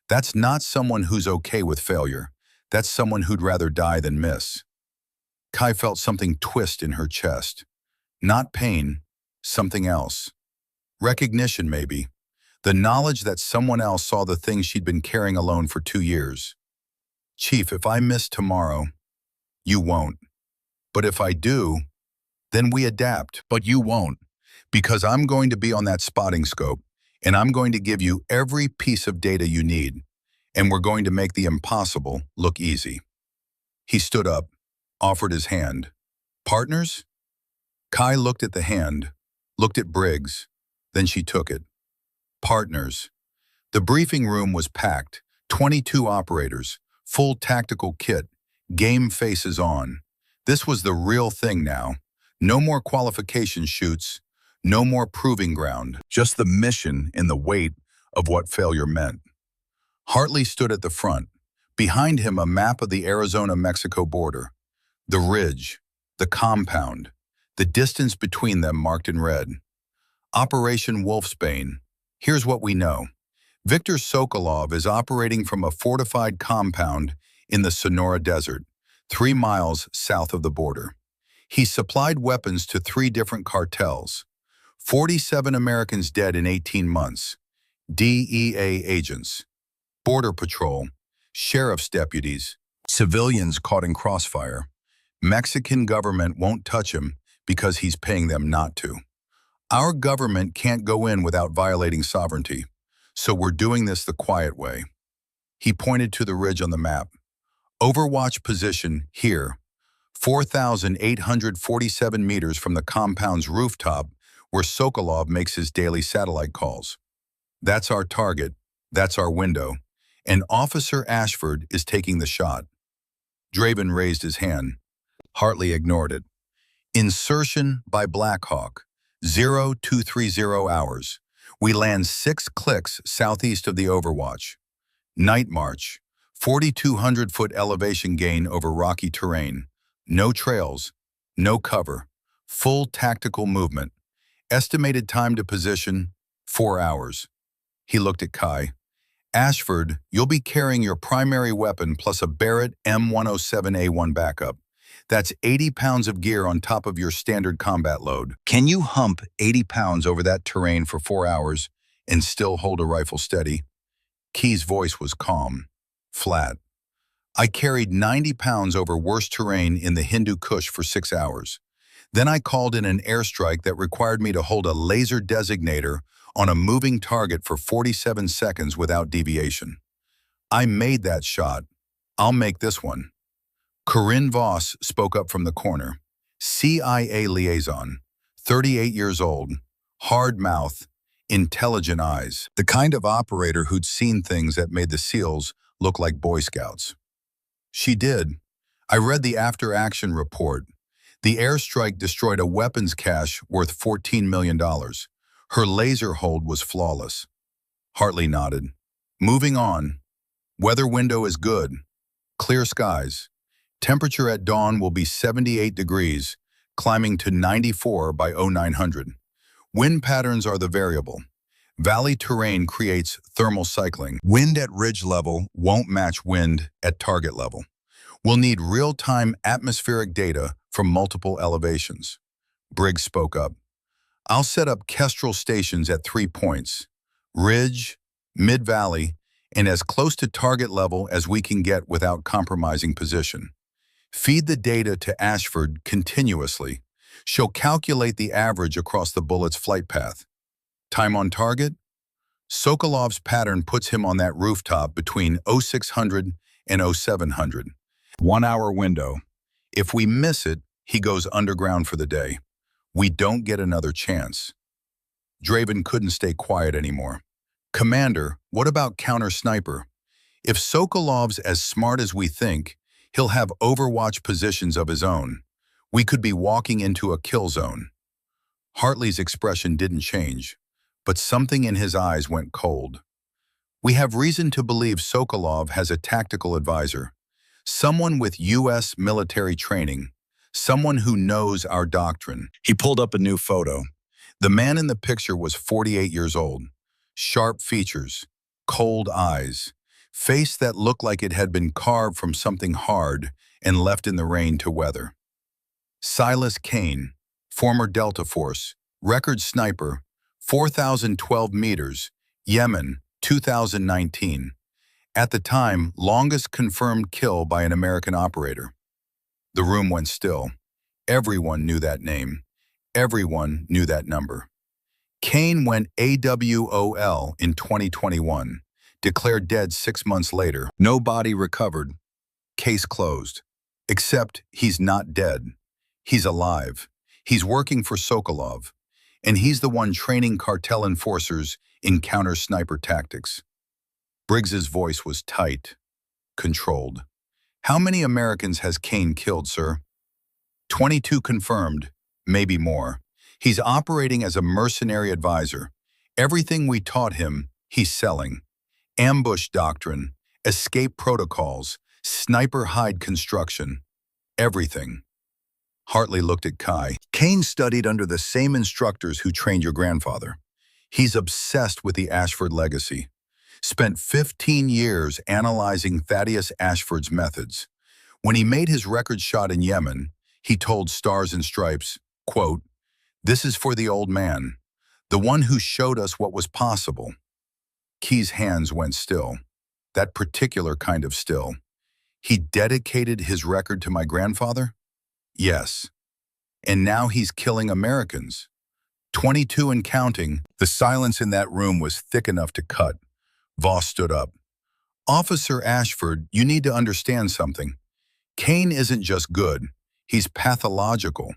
That's not someone who's okay with failure. That's someone who'd rather die than miss. Kai felt something twist in her chest. Not pain, something else. Recognition, maybe. The knowledge that someone else saw the things she'd been carrying alone for 2 years. Chief, if I miss tomorrow, you won't. But if I do, then we adapt. But you won't, because I'm going to be on that spotting scope, and I'm going to give you every piece of data you need, and we're going to make the impossible look easy. He stood up, offered his hand. Partners? Kai looked at the hand, looked at Briggs, then she took it. Partners. The briefing room was packed, 22 operators, full tactical kit, game faces on. This was the real thing now. No more qualification shoots, no more proving ground, just the mission and the weight of what failure meant. Hartley stood at the front, behind him a map of the Arizona-Mexico border, the ridge, the compound, the distance between them marked in red. Operation Wolfsbane. Here's what we know. Viktor Sokolov is operating from a fortified compound in the Sonora Desert, 3 miles south of the border. He supplied weapons to 3 different cartels. 47 Americans dead in 18 months. DEA agents, Border Patrol, sheriff's deputies, civilians caught in crossfire. Mexican government won't touch him because he's paying them not to. Our government can't go in without violating sovereignty, so we're doing this the quiet way. He pointed to the ridge on the map. Overwatch position here, 4,847 meters from the compound's rooftop where Sokolov makes his daily satellite calls. That's our target, that's our window, and Officer Ashford is taking the shot. Draven raised his hand. Hartley ignored it. Insertion by Blackhawk, 0230 hours. We land 6 clicks southeast of the Overwatch. Night march, 4,200-foot elevation gain over rocky terrain. No trails, no cover, full tactical movement. Estimated time to position, 4 hours. He looked at Kai. Ashford, you'll be carrying your primary weapon plus a Barrett M107A1 backup. That's 80 pounds of gear on top of your standard combat load. Can you hump 80 pounds over that terrain for 4 hours and still hold a rifle steady? Key's voice was calm, flat. I carried 90 pounds over worse terrain in the Hindu Kush for 6 hours. Then I called in an airstrike that required me to hold a laser designator on a moving target for 47 seconds without deviation. I made that shot. I'll make this one. Corinne Voss spoke up from the corner. CIA liaison, 38 years old, hard mouth, intelligent eyes. The kind of operator who'd seen things that made the SEALs look like Boy Scouts. She did. I read the after-action report. The airstrike destroyed a weapons cache worth $14 million. Her laser hold was flawless. Hartley nodded. Moving on. Weather window is good. Clear skies. Temperature at dawn will be 78 degrees, climbing to 94 by 0900. Wind patterns are the variable. Valley terrain creates thermal cycling. Wind at ridge level won't match wind at target level. We'll need real-time atmospheric data from multiple elevations. Briggs spoke up. I'll set up Kestrel stations at 3 points, ridge, mid-valley, and as close to target level as we can get without compromising position. Feed the data to Ashford continuously. She'll calculate the average across the bullet's flight path. Time on target? Sokolov's pattern puts him on that rooftop between 0600 and 0700. 1 hour window. If we miss it, he goes underground for the day. We don't get another chance. Draven couldn't stay quiet anymore. Commander, what about counter-sniper? If Sokolov's as smart as we think, he'll have overwatch positions of his own. We could be walking into a kill zone. Hartley's expression didn't change, but something in his eyes went cold. We have reason to believe Sokolov has a tactical advisor, someone with U.S. military training, someone who knows our doctrine. He pulled up a new photo. The man in the picture was 48 years old, sharp features, cold eyes, face that looked like it had been carved from something hard and left in the rain to weather. Silas Kane, former Delta Force, record sniper, 4,012 meters, Yemen, 2019. At the time, longest confirmed kill by an American operator. The room went still. Everyone knew that name. Everyone knew that number. Kane went AWOL in 2021, declared dead 6 months later. No body recovered. Case closed. Except he's not dead. He's alive. He's working for Sokolov. And he's the one training cartel enforcers in counter-sniper tactics. Briggs's voice was tight, controlled. How many Americans has Kane killed, sir? 22 confirmed, maybe more. He's operating as a mercenary advisor. Everything we taught him, he's selling. Ambush doctrine, escape protocols, sniper hide construction. Everything. Hartley looked at Kai. Kane studied under the same instructors who trained your grandfather. He's obsessed with the Ashford legacy. Spent 15 years analyzing Thaddeus Ashford's methods. When he made his record shot in Yemen, he told Stars and Stripes, quote, "This is for the old man, the one who showed us what was possible." Key's hands went still, that particular kind of still. He dedicated his record to my grandfather? Yes. And now he's killing Americans. 22 and counting. The silence in that room was thick enough to cut. Voss stood up. Officer Ashford, you need to understand something. Kane isn't just good. He's pathological.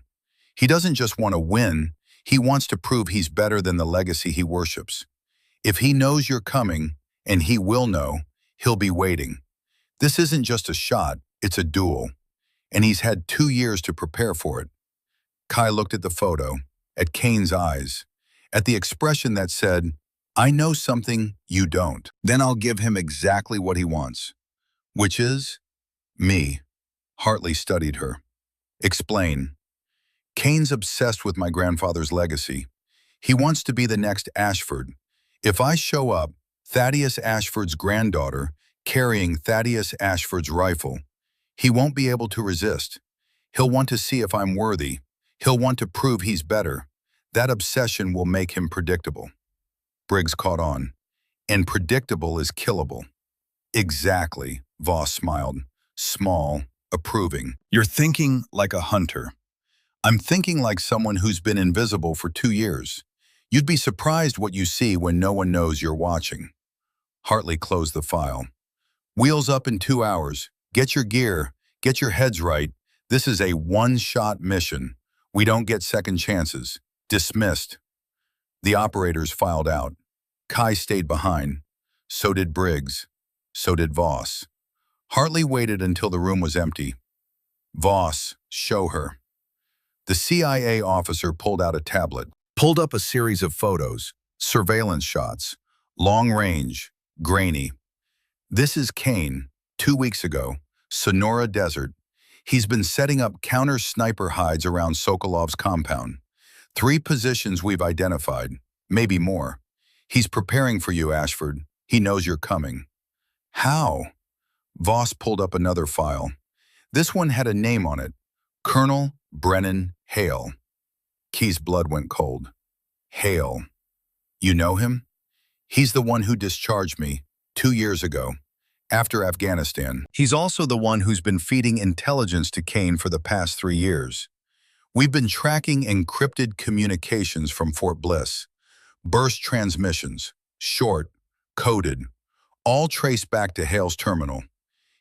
He doesn't just want to win. He wants to prove he's better than the legacy he worships. If he knows you're coming, and he will know, he'll be waiting. This isn't just a shot, it's a duel. And he's had 2 years to prepare for it. Kai looked at the photo, at Kane's eyes, at the expression that said, I know something you don't. Then I'll give him exactly what he wants. Which is? Me. Hartley studied her. Explain. Kane's obsessed with my grandfather's legacy. He wants to be the next Ashford. If I show up, Thaddeus Ashford's granddaughter, carrying Thaddeus Ashford's rifle, he won't be able to resist. He'll want to see if I'm worthy. He'll want to prove he's better. That obsession will make him predictable. Briggs caught on. And predictable is killable. Exactly, Voss smiled. Small, approving. You're thinking like a hunter. I'm thinking like someone who's been invisible for 2 years. You'd be surprised what you see when no one knows you're watching. Hartley closed the file. Wheels up in 2 hours. Get your gear. Get your heads right. This is a one-shot mission. We don't get second chances. Dismissed. The operators filed out. Kai stayed behind. So did Briggs. So did Voss. Hartley waited until the room was empty. Voss, show her. The CIA officer pulled out a tablet, pulled up a series of photos, surveillance shots, long range, grainy. This is Kane, 2 weeks ago, Sonora Desert. He's been setting up counter-sniper hides around Sokolov's compound. 3 positions we've identified, maybe more. He's preparing for you, Ashford. He knows you're coming. How? Voss pulled up another file. This one had a name on it. Colonel Brennan Hale. Key's blood went cold. Hale. You know him? He's the one who discharged me 2 years ago, after Afghanistan. He's also the one who's been feeding intelligence to Kane for the past 3 years. We've been tracking encrypted communications from Fort Bliss. Burst transmissions, short, coded, all traced back to Hale's terminal.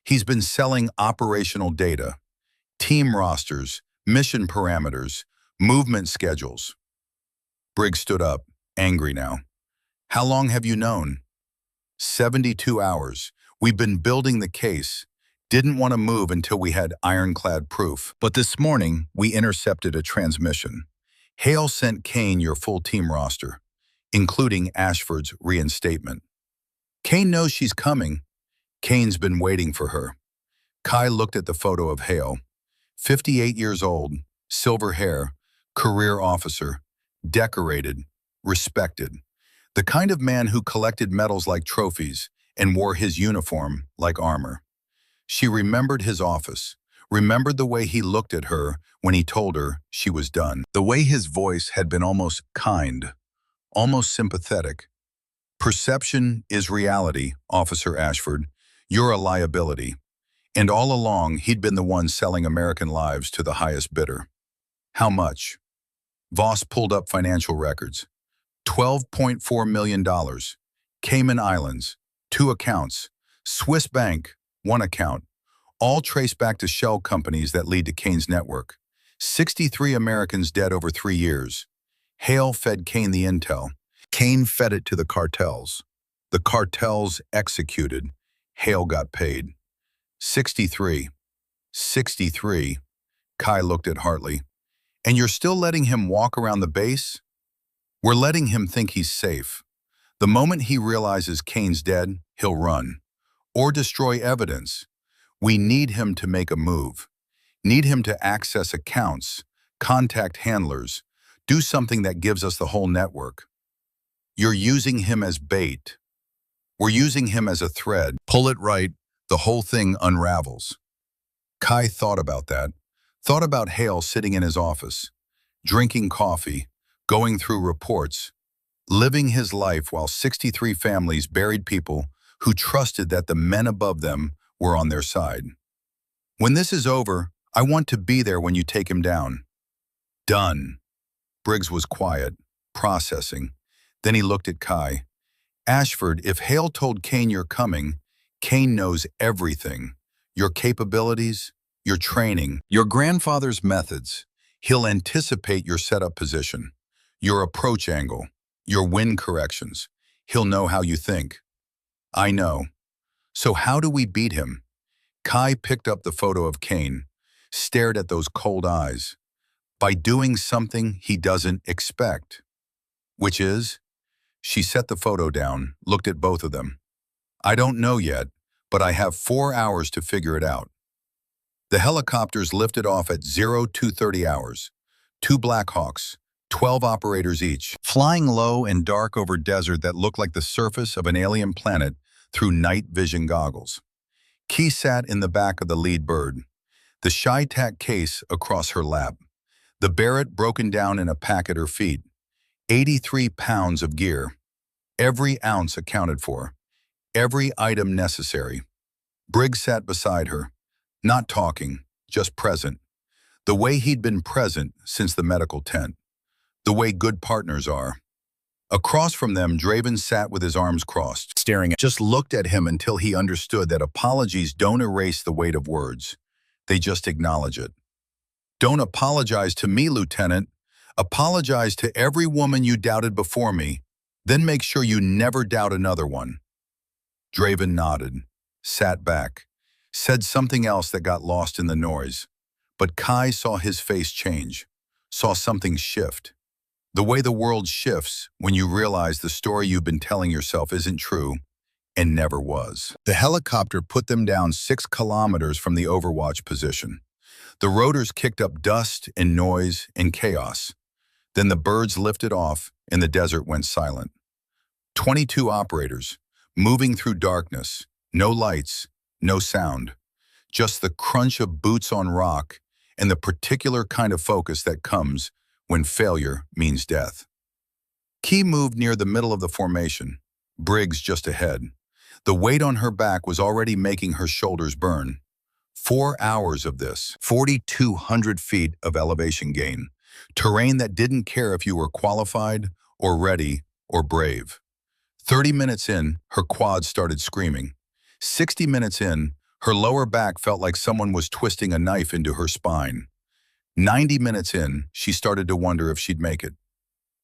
He's been selling operational data, team rosters, mission parameters, movement schedules. Briggs stood up, angry now. How long have you known? 72 hours. We've been building the case. Didn't want to move until we had ironclad proof. But this morning, we intercepted a transmission. Hale sent Kane your full team roster, including Ashford's reinstatement. Kane knows she's coming. Kane's been waiting for her. Kai looked at the photo of Hale. 58 years old, silver hair, career officer, decorated, respected. The kind of man who collected medals like trophies and wore his uniform like armor. She remembered his office, remembered the way he looked at her when he told her she was done. The way his voice had been almost kind, almost sympathetic. Perception is reality, Officer Ashford. You're a liability. And all along, he'd been the one selling American lives to the highest bidder. How much? Voss pulled up financial records. $12.4 million. Cayman Islands, 2 accounts. Swiss Bank, 1 account. All traced back to shell companies that lead to Kane's network. 63 Americans dead over 3 years. Hale fed Kane the intel. Kane fed it to the cartels. The cartels executed. Hale got paid. 63. 63. Kai looked at Hartley. And you're still letting him walk around the base? We're letting him think he's safe. The moment he realizes Kane's dead, he'll run. Or destroy evidence. We need him to make a move. Need him to access accounts, contact handlers, do something that gives us the whole network. You're using him as bait. We're using him as a thread. Pull it right, the whole thing unravels. Kai thought about that. Thought about Hale sitting in his office, drinking coffee, going through reports, living his life while 63 families buried people who trusted that the men above them were on their side. When this is over, I want to be there when you take him down. Done. Briggs was quiet, processing. Then he looked at Kai. Ashford, if Hale told Kane you're coming, Kane knows everything. Your capabilities, your training, your grandfather's methods. He'll anticipate your setup position, your approach angle, your wind corrections. He'll know how you think. I know. So how do we beat him? Kai picked up the photo of Kane, stared at those cold eyes. By doing something he doesn't expect. Which is? She set the photo down, looked at both of them. I don't know yet, but I have 4 hours to figure it out. The helicopters lifted off at 0230 hours. 2 Black Hawks, 12 operators each, flying low and dark over desert that looked like the surface of an alien planet through night vision goggles. Key sat in the back of the lead bird, the Shy-Tac case across her lap, the Barrett broken down in a pack at her feet. 83 pounds of gear, every ounce accounted for, every item necessary. Briggs sat beside her, not talking, just present, the way he'd been present since the medical tent, the way good partners are. Across from them, Draven sat with his arms crossed, staring at, just looked at him until he understood that apologies don't erase the weight of words. They just acknowledge it. Don't apologize to me, Lieutenant. Apologize to every woman you doubted before me, then make sure you never doubt another one. Draven nodded, sat back, said something else that got lost in the noise. But Kai saw his face change, saw something shift. The way the world shifts when you realize the story you've been telling yourself isn't true and never was. The helicopter put them down 6 kilometers from the Overwatch position. The rotors kicked up dust and noise and chaos. Then the birds lifted off and the desert went silent. 22 operators, moving through darkness, no lights, no sound, just the crunch of boots on rock and the particular kind of focus that comes when failure means death. Key moved near the middle of the formation, Briggs just ahead. The weight on her back was already making her shoulders burn. 4 hours of this, 4,200 feet of elevation gain, terrain that didn't care if you were qualified or ready or brave. 30 minutes in, her quads started screaming. 60 minutes in, her lower back felt like someone was twisting a knife into her spine. 90 minutes in, she started to wonder if she'd make it.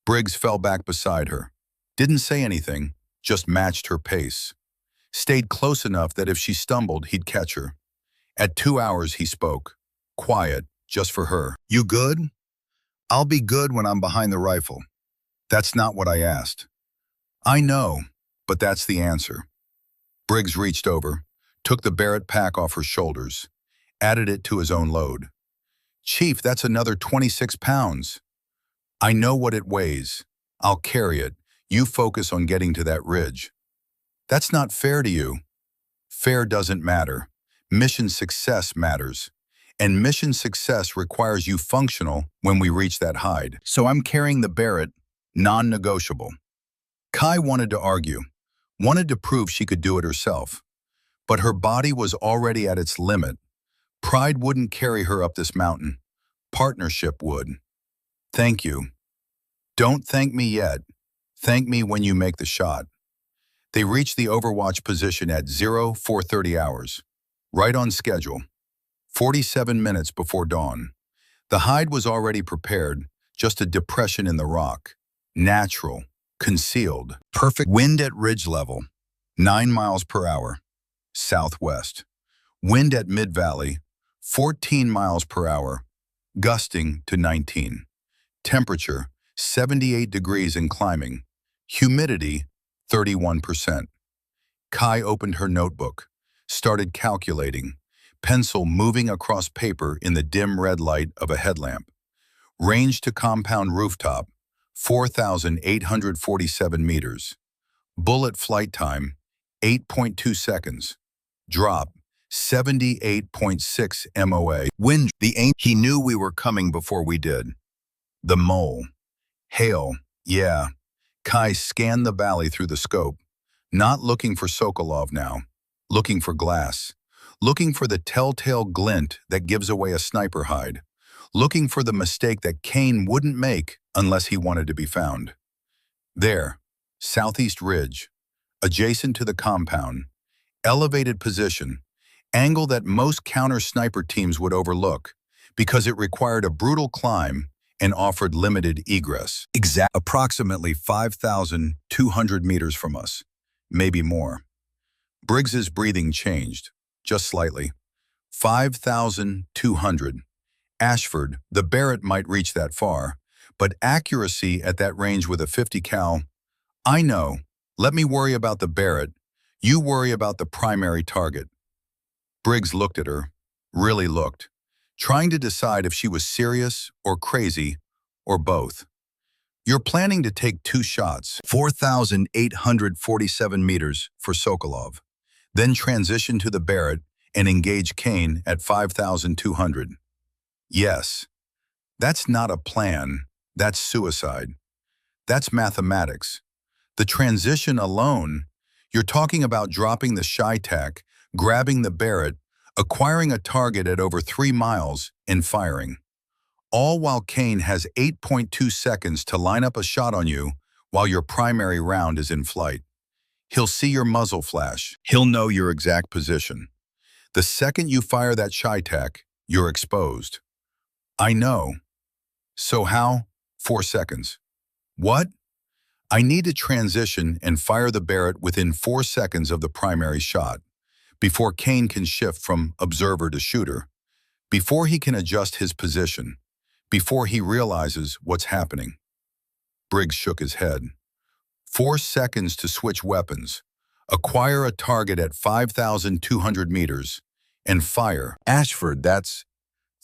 Briggs fell back beside her. Didn't say anything, just matched her pace. Stayed close enough that if she stumbled, he'd catch her. At 2 hours, he spoke. Quiet, just for her. You good? I'll be good when I'm behind the rifle. That's not what I asked. I know, but that's the answer. Briggs reached over, took the Barrett pack off her shoulders, added it to his own load. Chief, that's another 26 pounds. I know what it weighs. I'll carry it. You focus on getting to that ridge. That's not fair to you. Fair doesn't matter. Mission success matters. And mission success requires you functional when we reach that hide. So I'm carrying the Barrett, non-negotiable. Kai wanted to argue, wanted to prove she could do it herself. But her body was already at its limit. Pride wouldn't carry her up this mountain. Partnership would. Thank you. Don't thank me yet. Thank me when you make the shot. They reached the Overwatch position at 0430 hours, right on schedule, 47 minutes before dawn. The hide was already prepared, just a depression in the rock. Natural, concealed, perfect. Wind at ridge level, 9 miles per hour, southwest. Wind at mid-valley, 14 miles per hour, gusting to 19. Temperature, 78 degrees and climbing. Humidity, 31%. Kai opened her notebook, started calculating, pencil moving across paper in the dim red light of a headlamp. Range to compound rooftop, 4,847 meters. Bullet flight time, 8.2 seconds. Drop, 78.6 MOA. Wind, he knew we were coming before we did. The mole. Hail, yeah. Kai scanned the valley through the scope, not looking for Sokolov now, looking for glass, looking for the telltale glint that gives away a sniper hide, looking for the mistake that Kane wouldn't make unless he wanted to be found. There, southeast ridge, adjacent to the compound, elevated position, angle that most counter-sniper teams would overlook because it required a brutal climb and offered limited egress. Approximately 5,200 meters from us, maybe more. Briggs's breathing changed, just slightly. 5,200. Ashford, the Barrett might reach that far, but accuracy at that range with a 50 cal, I know. Let me worry about the Barrett. You worry about the primary target. Briggs looked at her, really looked, trying to decide if she was serious or crazy or both. You're planning to take 2 shots, 4,847 meters for Sokolov, then transition to the Barrett and engage Kane at 5,200. Yes, that's not a plan, that's suicide. That's mathematics. The transition alone, you're talking about dropping the shy tack, grabbing the Barrett, acquiring a target at over 3 miles, and firing. All while Kane has 8.2 seconds to line up a shot on you while your primary round is in flight. He'll see your muzzle flash. He'll know your exact position. The second you fire that shy tack, you're exposed. I know. So how? 4 seconds. What? I need to transition and fire the Barrett within 4 seconds of the primary shot, before Kane can shift from observer to shooter, before he can adjust his position, before he realizes what's happening. Briggs shook his head. 4 seconds to switch weapons, acquire a target at 5,200 meters, and fire. Ashford, that's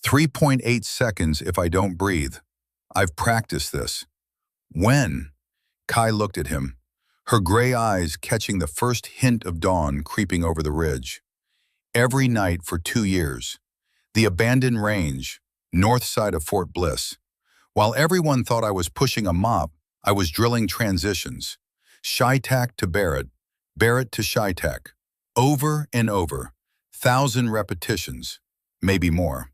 3.8 seconds if I don't breathe. I've practiced this. When? Kai looked at him, her gray eyes catching the first hint of dawn creeping over the ridge. Every night for 2 years. The abandoned range, north side of Fort Bliss. While everyone thought I was pushing a mop, I was drilling transitions. Shy tack to Barrett, Barrett to shy tack. Over and over. 1,000 repetitions, maybe more.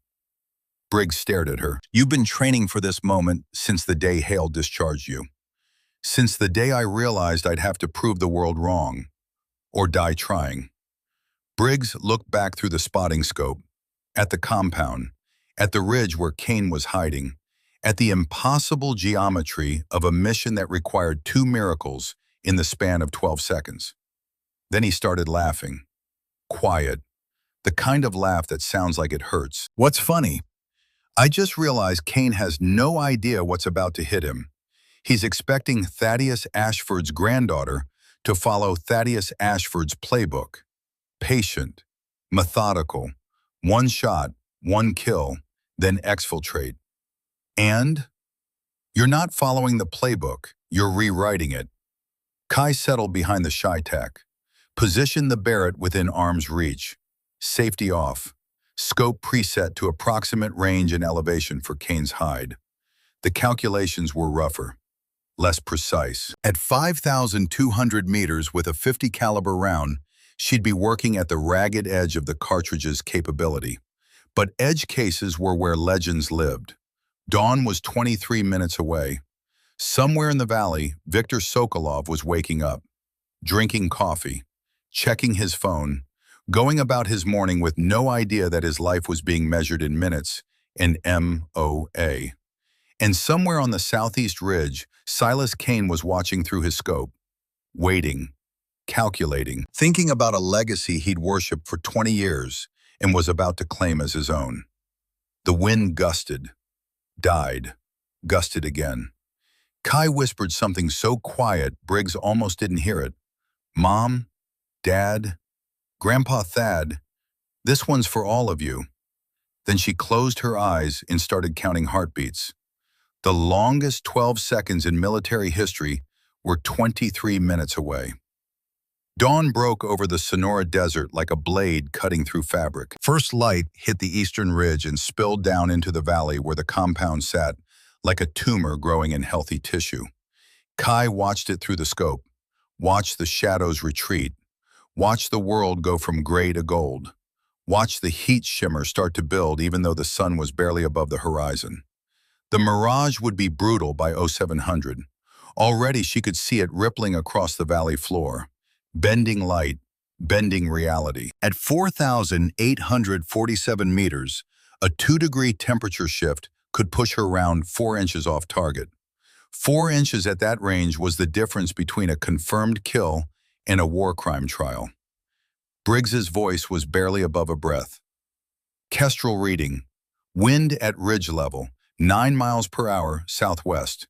Briggs stared at her. You've been training for this moment since the day Hale discharged you. Since the day I realized I'd have to prove the world wrong, or die trying. Briggs looked back through the spotting scope, at the compound, at the ridge where Kane was hiding, at the impossible geometry of a mission that required 2 miracles in the span of 12 seconds. Then he started laughing. Quiet. The kind of laugh that sounds like it hurts. What's funny? I just realized Kane has no idea what's about to hit him. He's expecting Thaddeus Ashford's granddaughter to follow Thaddeus Ashford's playbook. Patient, methodical, 1 shot, 1 kill, then exfiltrate. And? You're not following the playbook, you're rewriting it. Kai settled behind the shy tack. Position the Barrett within arm's reach. Safety off. Scope preset to approximate range and elevation for Kane's hide. The calculations were rougher, less precise. At 5,200 meters with a 50 caliber round, she'd be working at the ragged edge of the cartridge's capability. But edge cases were where legends lived. Dawn was 23 minutes away. Somewhere in the valley, Viktor Sokolov was waking up, drinking coffee, checking his phone, going about his morning with no idea that his life was being measured in minutes, in MOA. And somewhere on the southeast ridge, Silas Kane was watching through his scope, waiting, calculating, thinking about a legacy he'd worshipped for 20 years and was about to claim as his own. The wind gusted, died, gusted again. Kai whispered something so quiet Briggs almost didn't hear it. Mom, Dad, Grandpa Thad, this one's for all of you. Then she closed her eyes and started counting heartbeats. The longest 12 seconds in military history were 23 minutes away. Dawn broke over the Sonora Desert like a blade cutting through fabric. First light hit the eastern ridge and spilled down into the valley where the compound sat, like a tumor growing in healthy tissue. Kai watched it through the scope, watched the shadows retreat, watched the world go from gray to gold, watched the heat shimmer start to build even though the sun was barely above the horizon. The mirage would be brutal by 0700. Already she could see it rippling across the valley floor, bending light, bending reality. At 4,847 meters, a 2-degree temperature shift could push her round 4 inches off target. 4 inches at that range was the difference between a confirmed kill and a war crime trial. Briggs's voice was barely above a breath. Kestrel reading, wind at ridge level, 9 miles per hour southwest.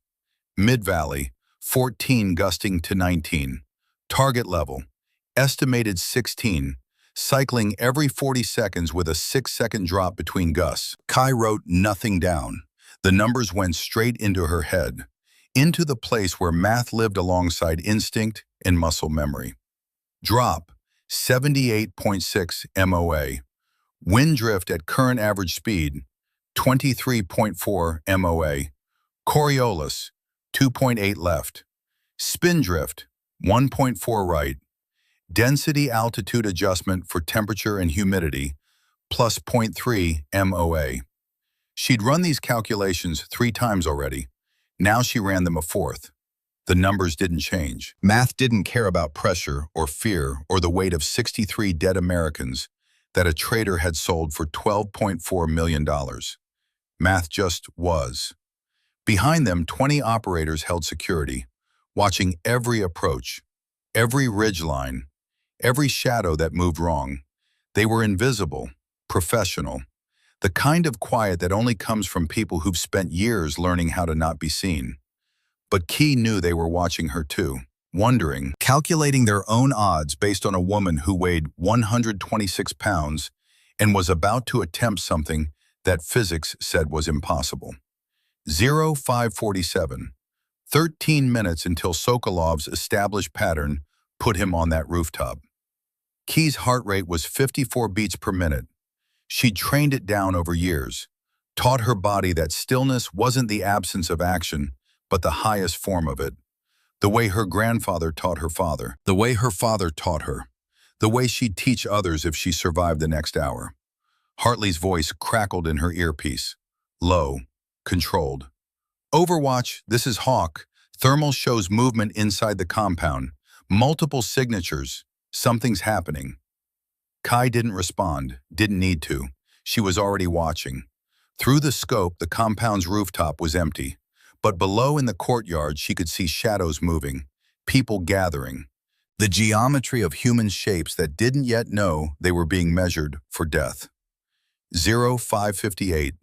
Mid-valley, 14 gusting to 19. Target level, estimated 16, cycling every 40 seconds with a 6-second drop between gusts. Kai wrote nothing down. The numbers went straight into her head. into the place where math lived alongside instinct and muscle memory. Drop, 78.6 MOA. Wind drift at current average speed, 23.4 MOA. Coriolis, 2.8 left. Spin drift, 1.4 right. Density altitude adjustment for temperature and humidity, plus 0.3 MOA. She'd run these calculations 3 times already. Now she ran them a 4th. The numbers didn't change. Math didn't care about pressure or fear or the weight of 63 dead Americans that a trader had sold for $12.4 million. Math just was. Behind them, 20 operators held security, watching every approach, every ridgeline, every shadow that moved wrong. They were invisible, professional, the kind of quiet that only comes from people who've spent years learning how to not be seen. But Key knew they were watching her too, wondering, calculating their own odds based on a woman who weighed 126 pounds and was about to attempt something that physics said was impossible. 0547, 13 minutes until Sokolov's established pattern put him on that rooftop. Key's heart rate was 54 beats per minute. She'd trained it down over years, taught her body that stillness wasn't the absence of action, but the highest form of it. The way her grandfather taught her father, the way her father taught her, the way she'd teach others if she survived the next hour. Hartley's voice crackled in her earpiece, low, controlled. Overwatch, this is Hawk. Thermal shows movement inside the compound. Multiple signatures. Something's happening. Kai didn't respond, didn't need to. She was already watching. Through the scope, the compound's rooftop was empty. But below in the courtyard, she could see shadows moving, people gathering. The geometry of human shapes that didn't yet know they were being measured for death. 0558.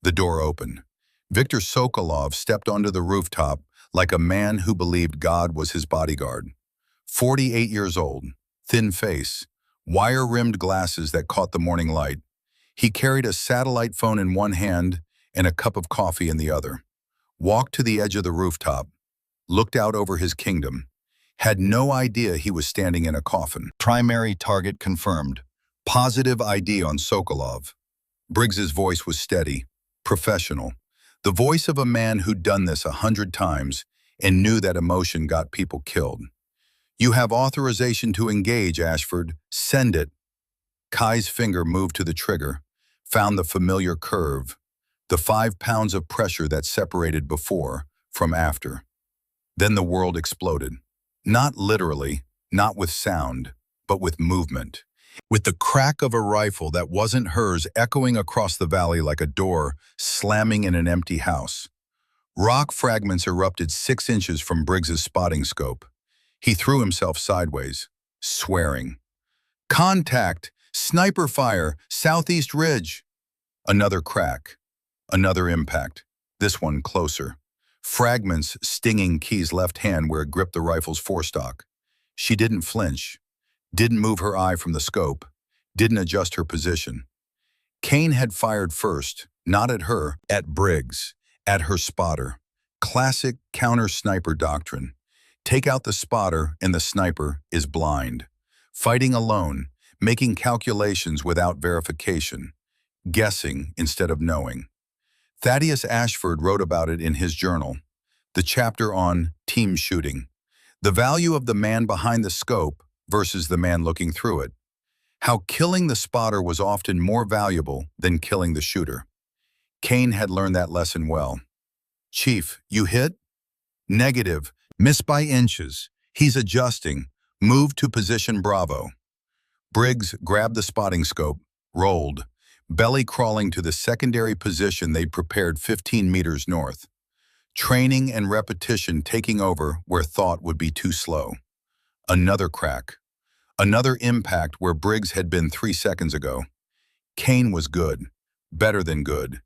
The door opened. Viktor Sokolov stepped onto the rooftop like a man who believed God was his bodyguard. 48 years old, thin face, wire-rimmed glasses that caught the morning light. He carried a satellite phone in one hand and a cup of coffee in the other. Walked to the edge of the rooftop, looked out over his kingdom, had no idea he was standing in a coffin. Primary target confirmed. Positive ID on Sokolov. Briggs's voice was steady, professional. The voice of a man who'd done this 100 times and knew that emotion got people killed. You have authorization to engage, Ashford. Send it. Kai's finger moved to the trigger, found the familiar curve, the 5 pounds of pressure that separated before from after. Then the world exploded. Not literally, not with sound, but with movement. With the crack of a rifle that wasn't hers echoing across the valley like a door slamming in an empty house. Rock fragments erupted 6 inches from Briggs's spotting scope. He threw himself sideways, swearing. Contact! Sniper fire! Southeast ridge! Another crack. Another impact. This one closer. Fragments stinging Key's left hand where it gripped the rifle's forestock. She didn't flinch. Didn't move her eye from the scope. Didn't adjust her position. Kane had fired first, not at her, at Briggs, at her spotter. Classic counter-sniper doctrine. Take out the spotter and the sniper is blind. Fighting alone, making calculations without verification. Guessing instead of knowing. Thaddeus Ashford wrote about it in his journal, the chapter on team shooting. The value of the man behind the scope versus the man looking through it. How killing the spotter was often more valuable than killing the shooter. Kane had learned that lesson well. Chief, you hit? Negative. Miss by inches. He's adjusting. Move to position Bravo. Briggs grabbed the spotting scope, rolled, belly crawling to the secondary position they'd prepared 15 meters north. Training and repetition taking over where thought would be too slow. Another crack. Another impact where Briggs had been 3 seconds ago. Kane was good. Better than good.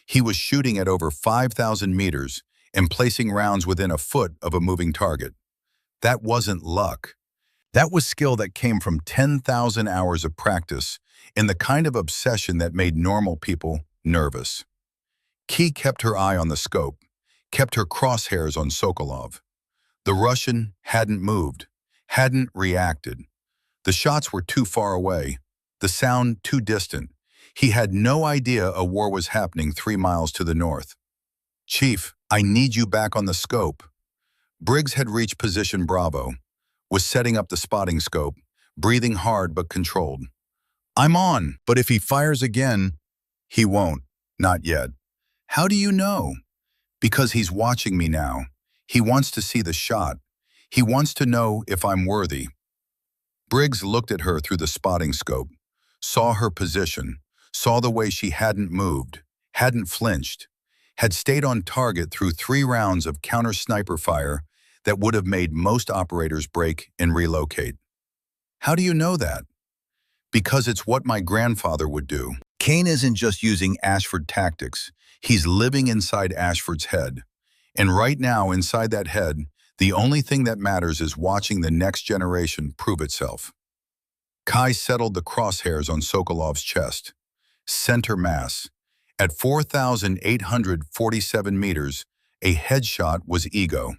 He was shooting at over 5,000 meters and placing rounds within a foot of a moving target. That wasn't luck. That was skill that came from 10,000 hours of practice and the kind of obsession that made normal people nervous. Key kept her eye on the scope, kept her crosshairs on Sokolov. The Russian hadn't moved, hadn't reacted. The shots were too far away, the sound too distant. He had no idea a war was happening 3 miles to the north. "Chief, I need you back on the scope." Briggs had reached position Bravo, was setting up the spotting scope, breathing hard but controlled. "I'm on, but if he fires again, he won't. Not yet." "How do you know?" "Because he's watching me now. He wants to see the shot. He wants to know if I'm worthy." Briggs looked at her through the spotting scope, saw her position, saw the way she hadn't moved, hadn't flinched, had stayed on target through 3 rounds of counter-sniper fire that would have made most operators break and relocate. "How do you know that?" "Because it's what my grandfather would do." Kane isn't just using Ashford tactics. He's living inside Ashford's head. And right now, inside that head, the only thing that matters is watching the next generation prove itself. Kai settled the crosshairs on Sokolov's chest. Center mass. At 4,847 meters, a headshot was ego.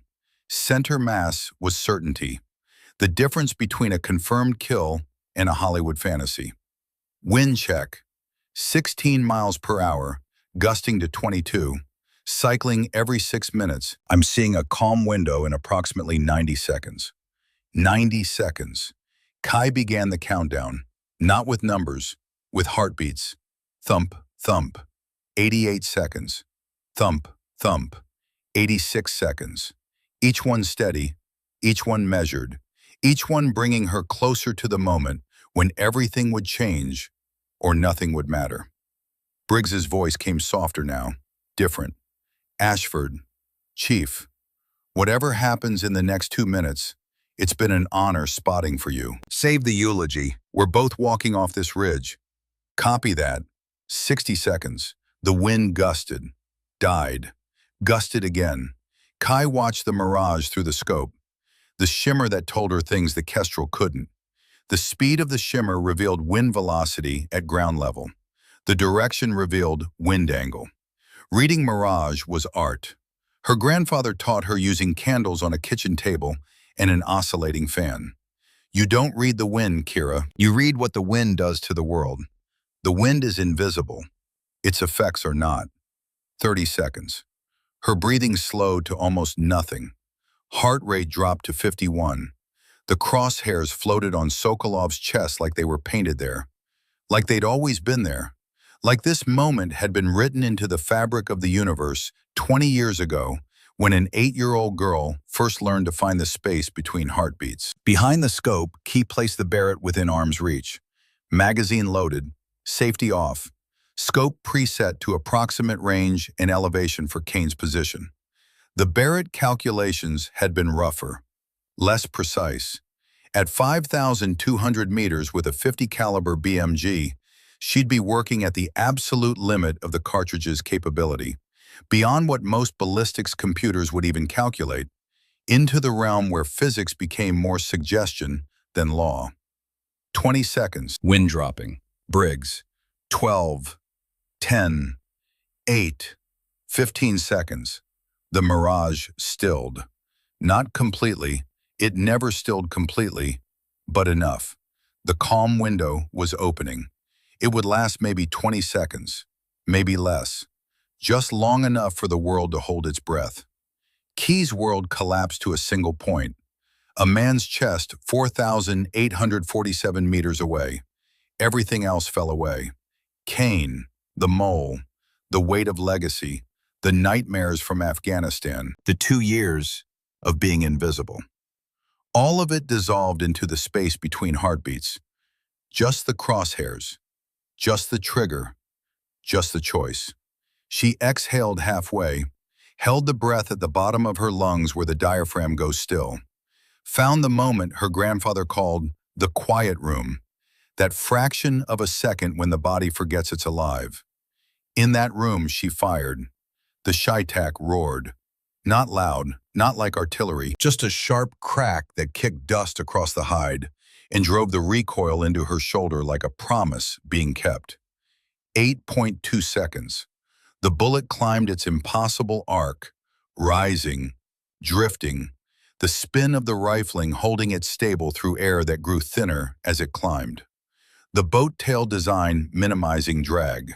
Center mass was certainty. The difference between a confirmed kill and a Hollywood fantasy. Wind check. 16 miles per hour, gusting to 22, cycling every 6 minutes. I'm seeing a calm window in approximately 90 seconds. 90 seconds. Kai began the countdown, not with numbers, with heartbeats. Thump, thump. 88 seconds. Thump, thump. 86 seconds. Each one steady, each one measured, each one bringing her closer to the moment when everything would change or nothing would matter. Briggs's voice came softer now, different. "Ashford, Chief, whatever happens in the next 2 minutes, it's been an honor spotting for you. Save the eulogy. We're both walking off this ridge." "Copy that." 60 seconds. The wind gusted, died, gusted again. Kai watched the mirage through the scope, the shimmer that told her things the Kestrel couldn't. The speed of the shimmer revealed wind velocity at ground level. The direction revealed wind angle. Reading mirage was art. Her grandfather taught her using candles on a kitchen table and an oscillating fan. You don't read the wind, Kira. You read what the wind does to the world. The wind is invisible. Its effects are not. 30 seconds. Her breathing slowed to almost nothing. Heart rate dropped to 51. The crosshairs floated on Sokolov's chest like they were painted there. Like they'd always been there. Like this moment had been written into the fabric of the universe 20 years ago when an 8-year-old girl first learned to find the space between heartbeats. Behind the scope, Key placed the Barrett within arm's reach. Magazine loaded, safety off. Scope preset to approximate range and elevation for Kane's position. The Barrett calculations had been rougher, less precise. At 5,200 meters with a 50 caliber BMG, she'd be working at the absolute limit of the cartridge's capability, beyond what most ballistics computers would even calculate, into the realm where physics became more suggestion than law. 20 seconds. Wind dropping. Briggs. 12. 10. 8. 15 seconds. The mirage stilled. Not completely. It never stilled completely, but enough. The calm window was opening. It would last maybe 20 seconds, maybe less. Just long enough for the world to hold its breath. Key's world collapsed to a single point. A man's chest 4,847 meters away. Everything else fell away. Kane, the mole, the weight of legacy, the nightmares from Afghanistan, the 2 years of being invisible. All of it dissolved into the space between heartbeats. Just the crosshairs, just the trigger, just the choice. She exhaled halfway, held the breath at the bottom of her lungs where the diaphragm goes still, found the moment her grandfather called the quiet room, that fraction of a second when the body forgets it's alive. In that room, she fired. The Shitak roared. Not loud, not like artillery, just a sharp crack that kicked dust across the hide and drove the recoil into her shoulder like a promise being kept. 8.2 seconds. The bullet climbed its impossible arc, rising, drifting, the spin of the rifling holding it stable through air that grew thinner as it climbed. The boat tail design minimizing drag.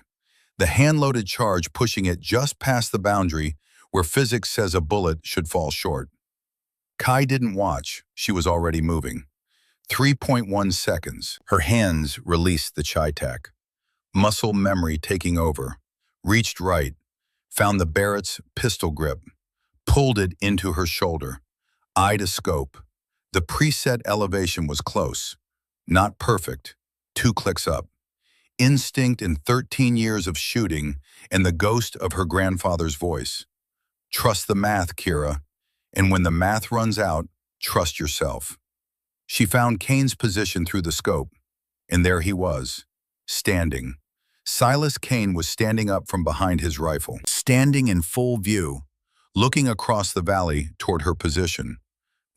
The hand-loaded charge pushing it just past the boundary where physics says a bullet should fall short. Kai didn't watch. She was already moving. 3.1 seconds. Her hands released the chi-tac. Muscle memory taking over. Reached right. Found the Barrett's pistol grip. Pulled it into her shoulder. Eye to scope. The preset elevation was close. Not perfect. 2 clicks up. Instinct in 13 years of shooting and the ghost of her grandfather's voice. Trust the math, Kira. And when the math runs out, trust yourself. She found Kane's position through the scope, and there he was, standing. Silas Kane was standing up from behind his rifle, standing in full view, looking across the valley toward her position,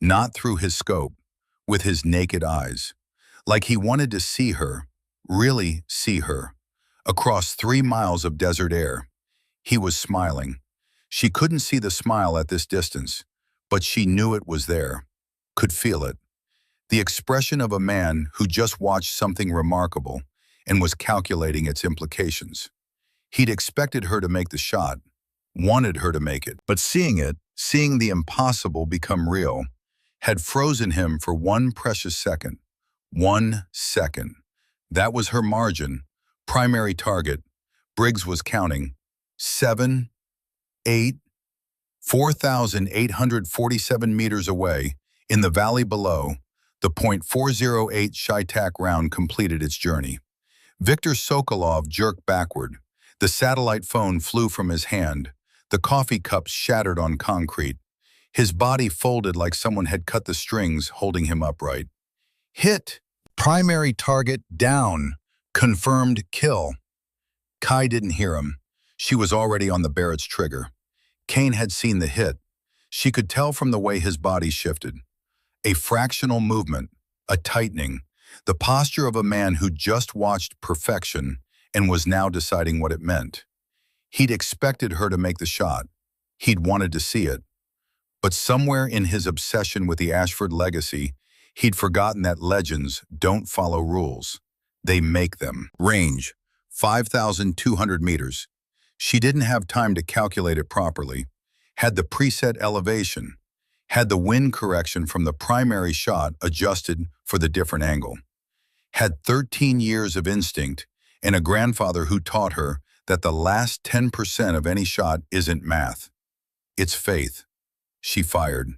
not through his scope, with his naked eyes, like he wanted to see her, really see her, across 3 miles of desert air. He was smiling. She couldn't see the smile at this distance, but she knew it was there, could feel it. The expression of a man who just watched something remarkable and was calculating its implications. He'd expected her to make the shot, wanted her to make it, but seeing it, seeing the impossible become real, had frozen him for 1 precious second. 1 second. That was her margin, primary target. Briggs was counting. 7, 8, 4,847 meters away, in the valley below, the .408 chi-tac round completed its journey. Viktor Sokolov jerked backward. The satellite phone flew from his hand. The coffee cups shattered on concrete. His body folded like someone had cut the strings holding him upright. Hit! Primary target down. Confirmed kill. Kai didn't hear him. She was already on the Barrett's trigger. Kane had seen the hit. She could tell from the way his body shifted. A fractional movement, a tightening, the posture of a man who just watched perfection and was now deciding what it meant. He'd expected her to make the shot. He'd wanted to see it. But somewhere in his obsession with the Ashford legacy, he'd forgotten that legends don't follow rules. They make them. Range, 5,200 meters. She didn't have time to calculate it properly. Had the preset elevation. Had the wind correction from the primary shot adjusted for the different angle. Had 13 years of instinct and a grandfather who taught her that the last 10% of any shot isn't math. It's faith. She fired.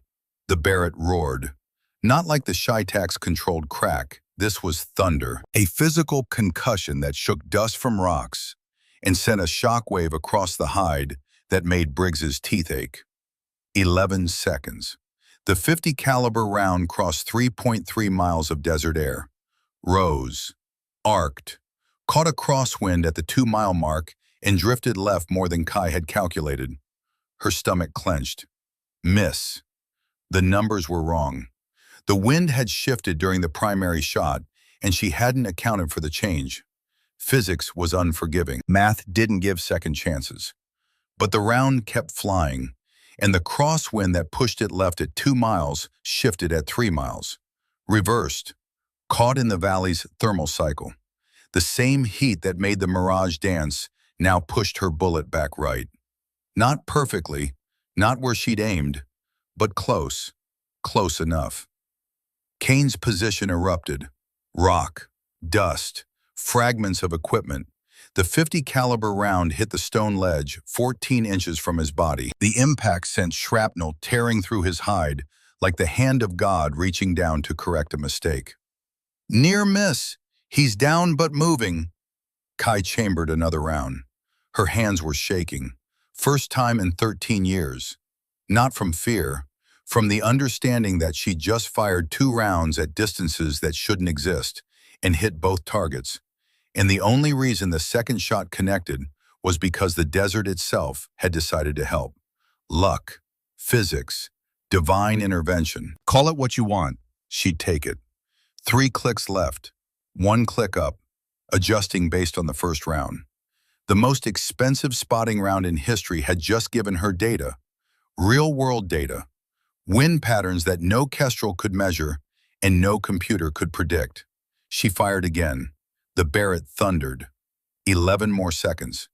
The Barrett roared. Not like the chi-tac's controlled crack. This was thunder. A physical concussion that shook dust from rocks and sent a shockwave across the hide that made Briggs's teeth ache. 11 seconds. The .50 caliber round crossed 3.3 miles of desert air. Rose. Arced. Caught a crosswind at the 2-mile mark and drifted left more than Kai had calculated. Her stomach clenched. Miss. The numbers were wrong. The wind had shifted during the primary shot, and she hadn't accounted for the change. Physics was unforgiving. Math didn't give second chances. But the round kept flying, and the crosswind that pushed it left at 2 miles shifted at 3 miles. Reversed. Caught in the valley's thermal cycle. The same heat that made the Mirage dance now pushed her bullet back right. Not perfectly, not where she'd aimed, but close, close enough. Kane's position erupted. Rock, dust, fragments of equipment. The .50 caliber round hit the stone ledge 14 inches from his body. The impact sent shrapnel tearing through his hide like the hand of God reaching down to correct a mistake. Near miss. He's down but moving. Kai chambered another round. Her hands were shaking. First time in 13 years. Not from fear, from the understanding that she just fired 2 rounds at distances that shouldn't exist and hit both targets. And the only reason the second shot connected was because the desert itself had decided to help. Luck, physics, divine intervention. Call it what you want. She'd take it. 3 clicks left, 1 click up, adjusting based on the first round. The most expensive spotting round in history had just given her data. Real-world data, wind patterns that no kestrel could measure and no computer could predict. She fired again. The Barrett thundered. 11 more seconds.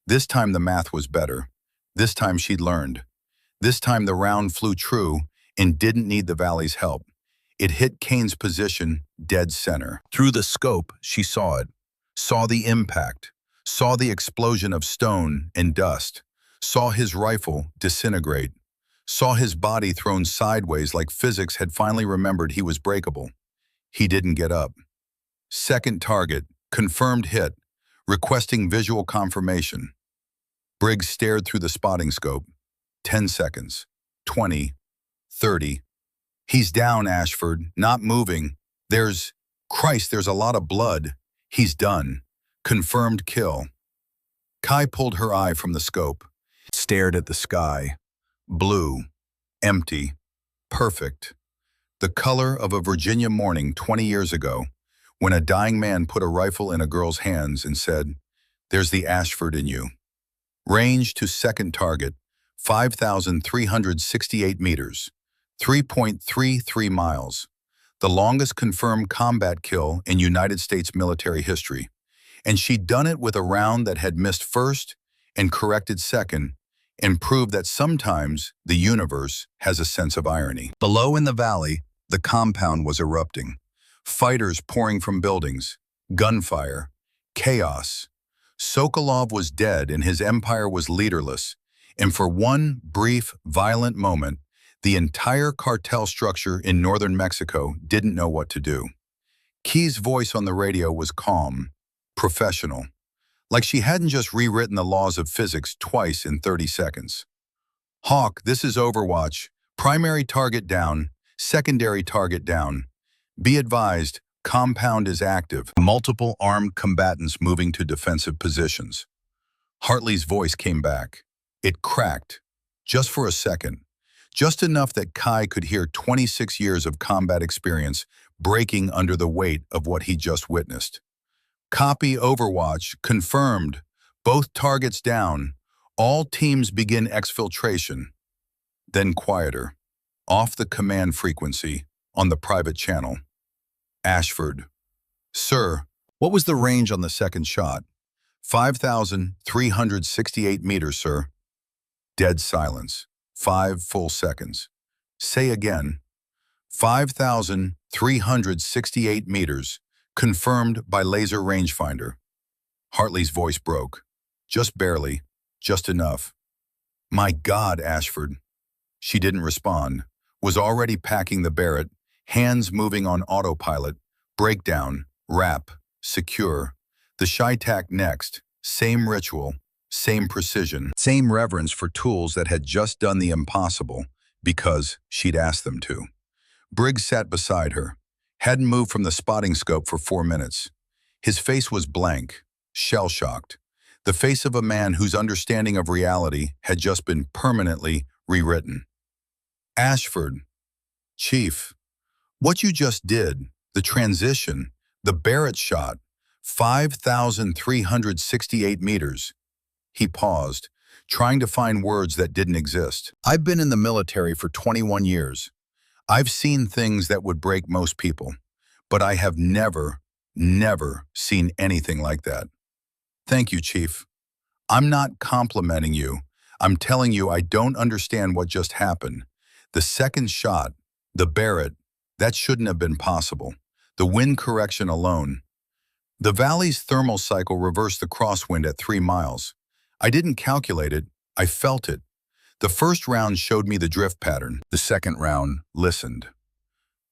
This time the math was better. This time she'd learned. This time the round flew true and didn't need the Valley's help. It hit Kane's position dead center. Through the scope, she saw it. Saw the impact. Saw the explosion of stone and dust. Saw his rifle disintegrate. Saw his body thrown sideways like physics had finally remembered he was breakable. He didn't get up. Second target, confirmed hit, requesting visual confirmation. Briggs stared through the spotting scope. 10 seconds. 20. 30. He's down, Ashford, not moving. Christ, there's a lot of blood. He's done. Confirmed kill. Kai pulled her eye from the scope, stared at the sky. Blue. Empty. Perfect. The color of a Virginia morning 20 years ago, when a dying man put a rifle in a girl's hands and said, "There's the Ashford in you." Range to second target, 5,368 meters, 3.33 miles, the longest confirmed combat kill in United States military history. And she'd done it with a round that had missed first and corrected second, and proved that sometimes the universe has a sense of irony. Below in the valley, the compound was erupting. Fighters pouring from buildings, gunfire, chaos. Sokolov was dead and his empire was leaderless, and for one brief, violent moment, the entire cartel structure in northern Mexico didn't know what to do. Key's voice on the radio was calm, professional, like she hadn't just rewritten the laws of physics twice in 30 seconds. "Hawk, this is Overwatch. Primary target down, secondary target down. Be advised, compound is active. Multiple armed combatants moving to defensive positions." Hartley's voice came back. It cracked, just for a second, just enough that Kai could hear 26 years of combat experience breaking under the weight of what he just witnessed. "Copy Overwatch, confirmed. Both targets down. All teams begin exfiltration." Then quieter, off the command frequency, on the private channel. Ashford. "Sir, what was the range on the second shot?" 5,368 meters, sir." Dead silence. 5 full seconds. "Say again." 5,368 meters, confirmed by laser rangefinder. Hartley's voice broke. Just barely, just enough. "My God, Ashford." She didn't respond, was already packing the Barrett, hands moving on autopilot, breakdown, wrap, secure. The Shytac next, same ritual, same precision, same reverence for tools that had just done the impossible because she'd asked them to. Briggs sat beside her, hadn't moved from the spotting scope for 4 minutes. His face was blank, shell-shocked, the face of a man whose understanding of reality had just been permanently rewritten. "Ashford, Chief, what you just did, the transition, the Barrett shot, 5,368 meters. He paused, trying to find words that didn't exist. "I've been in the military for 21 years. I've seen things that would break most people, but I have never seen anything like that. Thank you, Chief. I'm not complimenting you. I'm telling you I don't understand what just happened. The second shot, the Barrett, that shouldn't have been possible. The wind correction alone. The valley's thermal cycle reversed the crosswind at 3 miles. I didn't calculate it, I felt it. The first round showed me the drift pattern. The second round listened."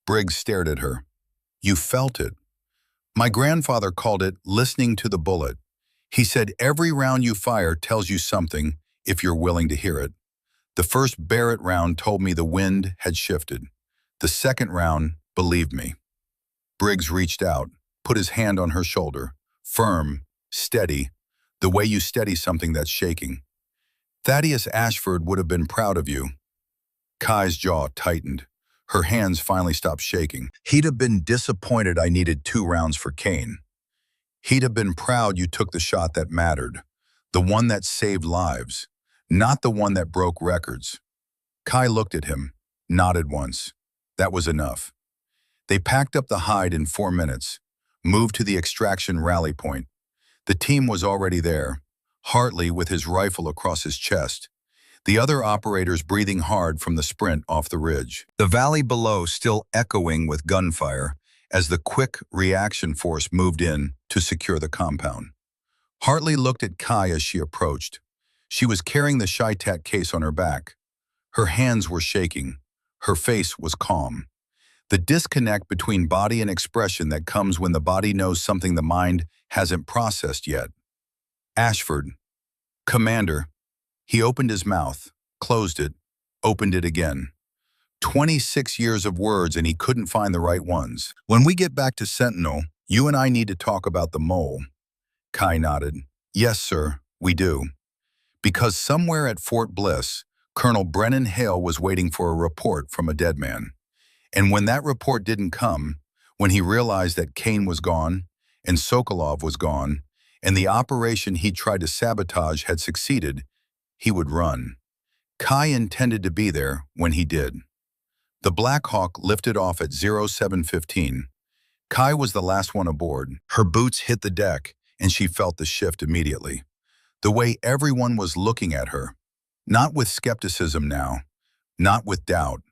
Briggs stared at her. "You felt it." "My grandfather called it listening to the bullet. He said every round you fire tells you something if you're willing to hear it. The first Barrett round told me the wind had shifted. The second round believed me." Briggs reached out, put his hand on her shoulder, firm, steady, the way you steady something that's shaking. "Thaddeus Ashford would have been proud of you." Kai's jaw tightened. Her hands finally stopped shaking. "He'd have been disappointed I needed 2 rounds for Kane. He'd have been proud you took the shot that mattered, the one that saved lives, not the one that broke records." Kai looked at him, nodded once. That was enough. They packed up the hide in 4 minutes, moved to the extraction rally point. The team was already there, Hartley with his rifle across his chest, the other operators breathing hard from the sprint off the ridge. The valley below still echoing with gunfire as the quick reaction force moved in to secure the compound. Hartley looked at Kai as she approached. She was carrying the Shitat case on her back. Her hands were shaking. Her face was calm. The disconnect between body and expression that comes when the body knows something the mind hasn't processed yet. Ashford. Commander. He opened his mouth, closed it, opened it again. 26 years of words and he couldn't find the right ones. When we get back to Sentinel, you and I need to talk about the mole. Kai nodded. Yes, sir, we do. Because somewhere at Fort Bliss, Colonel Brennan Hale was waiting for a report from a dead man. And when that report didn't come, when he realized that Kane was gone, and Sokolov was gone, and the operation he tried to sabotage had succeeded, he would run. Kai intended to be there when he did. The Black Hawk lifted off at 07:15. Kai was the last one aboard. Her boots hit the deck, and she felt the shift immediately. The way everyone was looking at her, not with skepticism now, not with doubt,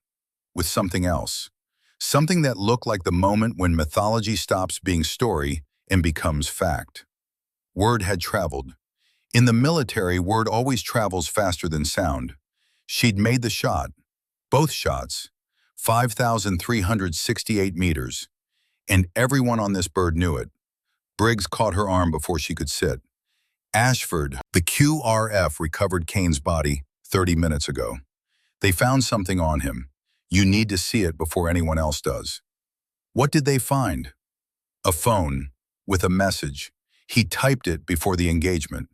with something else. Something that looked like the moment when mythology stops being story and becomes fact. Word had traveled. In the military, word always travels faster than sound. She'd made the shot, both shots, 5,368 meters, and everyone on this bird knew it. Briggs caught her arm before she could sit. Ashford, the QRF recovered Kane's body 30 minutes ago. They found something on him. You need to see it before anyone else does. What did they find? A phone with a message. He typed it before the engagement.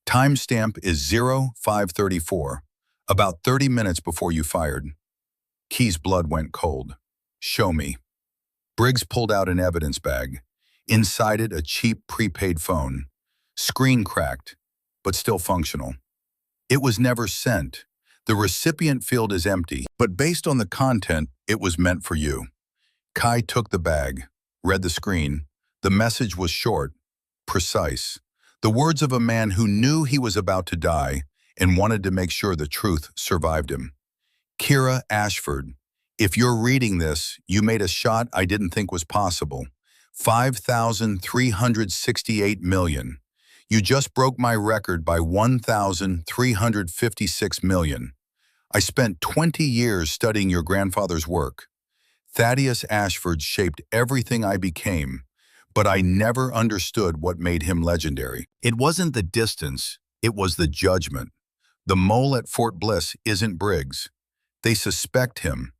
Timestamp is 0534, about 30 minutes before you fired. Key's blood went cold. Show me. Briggs pulled out an evidence bag. Inside it, a cheap prepaid phone. Screen cracked, but still functional. It was never sent. The recipient field is empty, but based on the content, it was meant for you. Kai took the bag, read the screen. The message was short, precise. The words of a man who knew he was about to die and wanted to make sure the truth survived him. Kira Ashford, if you're reading this, you made a shot I didn't think was possible. 5,368 million. You just broke my record by 1,356 million. I spent 20 years studying your grandfather's work. Thaddeus Ashford shaped everything I became, but I never understood what made him legendary. It wasn't the distance, it was the judgment. The mole at Fort Bliss isn't Briggs. They suspect him.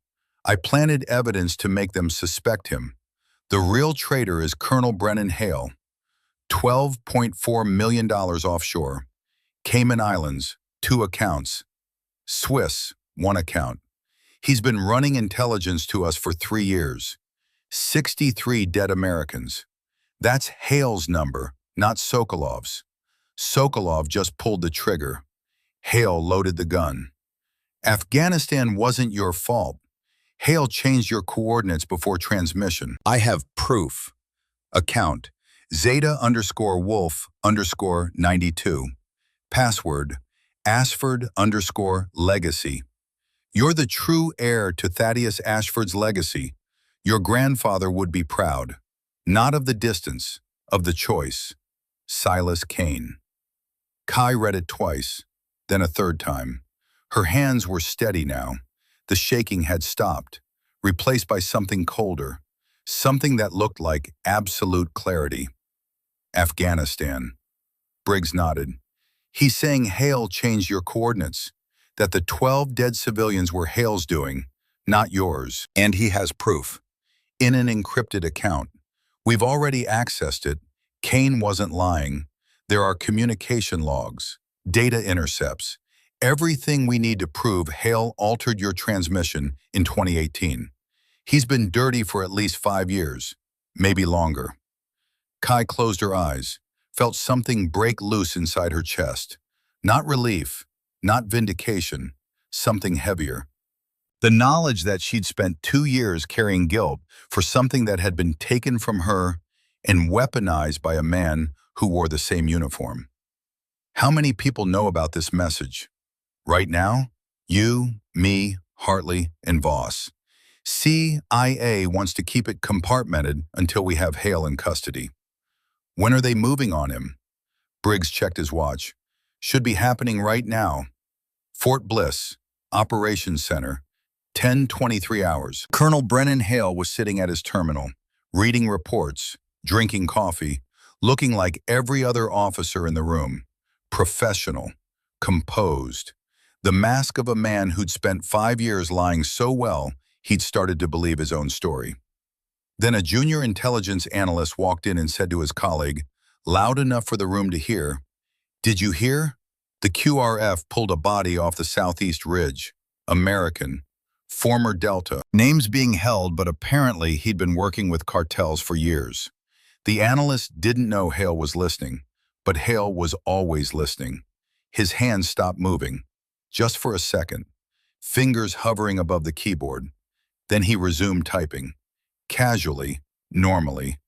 I planted evidence to make them suspect him. The real traitor is Colonel Brennan Hale. $12.4 million offshore. Cayman Islands, 2 accounts. Swiss, 1 account. He's been running intelligence to us for 3 years. 63 dead Americans. That's Hale's number, not Sokolov's. Sokolov just pulled the trigger. Hale loaded the gun. Afghanistan wasn't your fault. Hale changed your coordinates before transmission. I have proof. Account, Zeta_Wolf_92. Password, Ashford_legacy. You're the true heir to Thaddeus Ashford's legacy. Your grandfather would be proud. Not of the distance, of the choice. Silas Kane. Kai read it twice, then a third time. Her hands were steady now. The shaking had stopped, replaced by something colder, something that looked like absolute clarity. Afghanistan. Briggs nodded. He's saying Hale changed your coordinates, that the 12 dead civilians were Hale's doing, not yours. And he has proof. In an encrypted account. We've already accessed it. Kane wasn't lying. There are communication logs, data intercepts, everything we need to prove Hale altered your transmission in 2018. He's been dirty for at least 5 years, maybe longer. Kai closed her eyes, felt something break loose inside her chest. Not relief, not vindication, something heavier. The knowledge that she'd spent 2 years carrying guilt for something that had been taken from her and weaponized by a man who wore the same uniform. How many people know about this message? Right now? You, me, Hartley, and Voss. CIA wants to keep it compartmented until we have Hale in custody. When are they moving on him? Briggs checked his watch. Should be happening right now. Fort Bliss, Operations Center, 10:23 hours. Colonel Brennan Hale was sitting at his terminal, reading reports, drinking coffee, looking like every other officer in the room. Professional, composed. The mask of a man who'd spent 5 years lying so well, he'd started to believe his own story. Then a junior intelligence analyst walked in and said to his colleague, loud enough for the room to hear, "Did you hear? The QRF pulled a body off the southeast ridge. American. Former Delta. Names being held, but apparently he'd been working with cartels for years." The analyst didn't know Hale was listening, but Hale was always listening. His hands stopped moving, just for a second, fingers hovering above the keyboard. Then he resumed typing, casually, normally,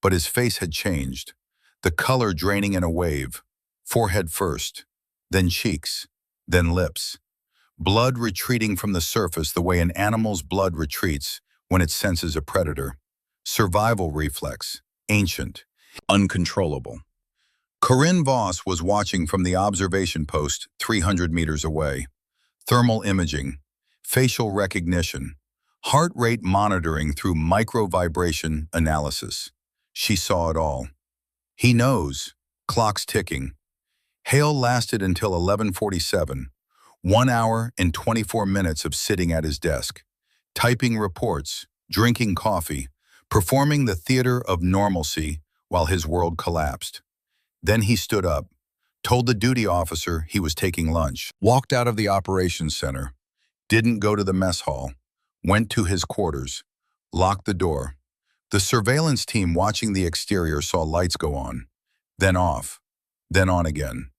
but his face had changed, the color draining in a wave, forehead first, then cheeks, then lips. Blood retreating from the surface the way an animal's blood retreats when it senses a predator. Survival reflex, ancient, uncontrollable. Corinne Voss was watching from the observation post 300 meters away. Thermal imaging, facial recognition, heart rate monitoring through micro-vibration analysis. She saw it all. He knows. Clock's ticking. Hale lasted until 11:47, 1 hour and 24 minutes of sitting at his desk, typing reports, drinking coffee, performing the theater of normalcy while his world collapsed. Then he stood up, told the duty officer he was taking lunch, walked out of the operations center, didn't go to the mess hall, went to his quarters, locked the door. The surveillance team watching the exterior saw lights go on, then off, then on again.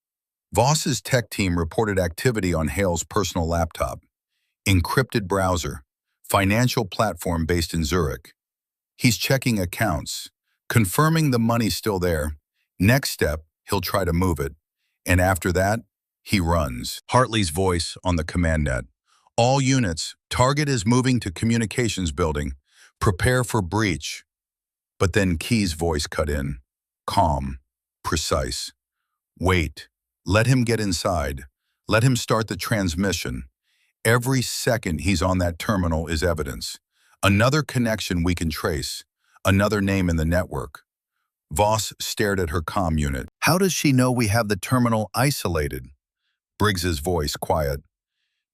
Voss's tech team reported activity on Hale's personal laptop, encrypted browser, financial platform based in Zurich. He's checking accounts, confirming the money's still there. Next step, he'll try to move it. And after that, he runs. Hartley's voice on the command net. All units, target is moving to communications building. Prepare for breach. But then Key's voice cut in. Calm, precise. Wait, let him get inside. Let him start the transmission. Every second he's on that terminal is evidence. Another connection we can trace. Another name in the network. Voss stared at her comm unit. How does she know we have the terminal isolated? Briggs's voice quiet.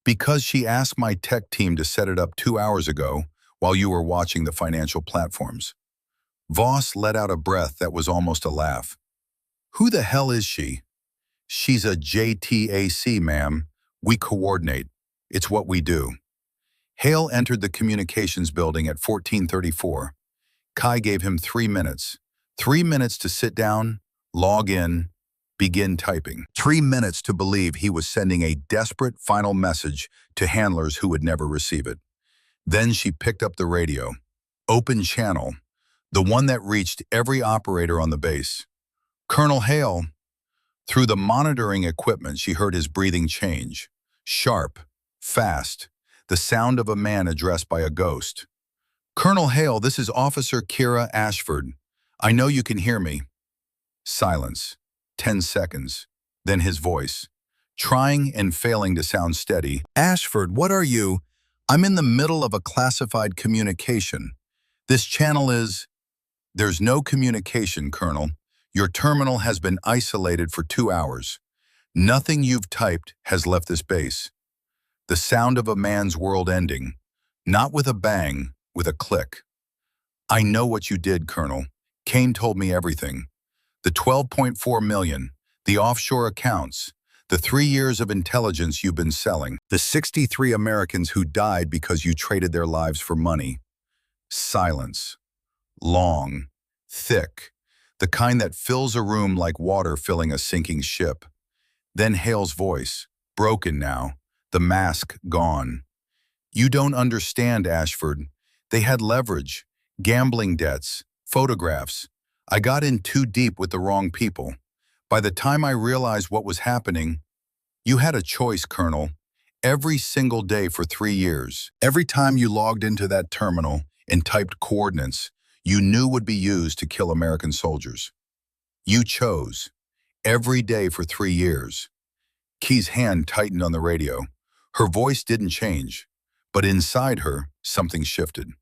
Because she asked my tech team to set it up 2 hours ago while you were watching the financial platforms. Voss let out a breath that was almost a laugh. Who the hell is she? She's a JTAC, ma'am. We coordinate. It's what we do. Hale entered the communications building at 14:34. Kai gave him 3 minutes. 3 minutes to sit down, log in, begin typing. 3 minutes to believe he was sending a desperate final message to handlers who would never receive it. Then she picked up the radio. Open channel, the one that reached every operator on the base. Colonel Hale. Through the monitoring equipment, she heard his breathing change. Sharp, fast, the sound of a man addressed by a ghost. Colonel Hale, this is Officer Kira Ashford. I know you can hear me. Silence. 10 seconds. Then his voice, trying and failing to sound steady. Ashford, what are you? I'm in the middle of a classified communication. This channel is... There's no communication, Colonel. Your terminal has been isolated for 2 hours. Nothing you've typed has left this base. The sound of a man's world ending. Not with a bang, with a click. I know what you did, Colonel. Kane told me everything. The 12.4 million, the offshore accounts, the 3 years of intelligence you've been selling, the 63 Americans who died because you traded their lives for money. Silence. Long, thick, the kind that fills a room like water filling a sinking ship. Then Hale's voice, broken now, the mask gone. You don't understand, Ashford. They had leverage, gambling debts, photographs. I got in too deep with the wrong people. By the time I realized what was happening, you had a choice, Colonel. Every single day for 3 years. Every time you logged into that terminal and typed coordinates you knew would be used to kill American soldiers. You chose. Every day for 3 years. Key's hand tightened on the radio. Her voice didn't change, but inside her, something shifted.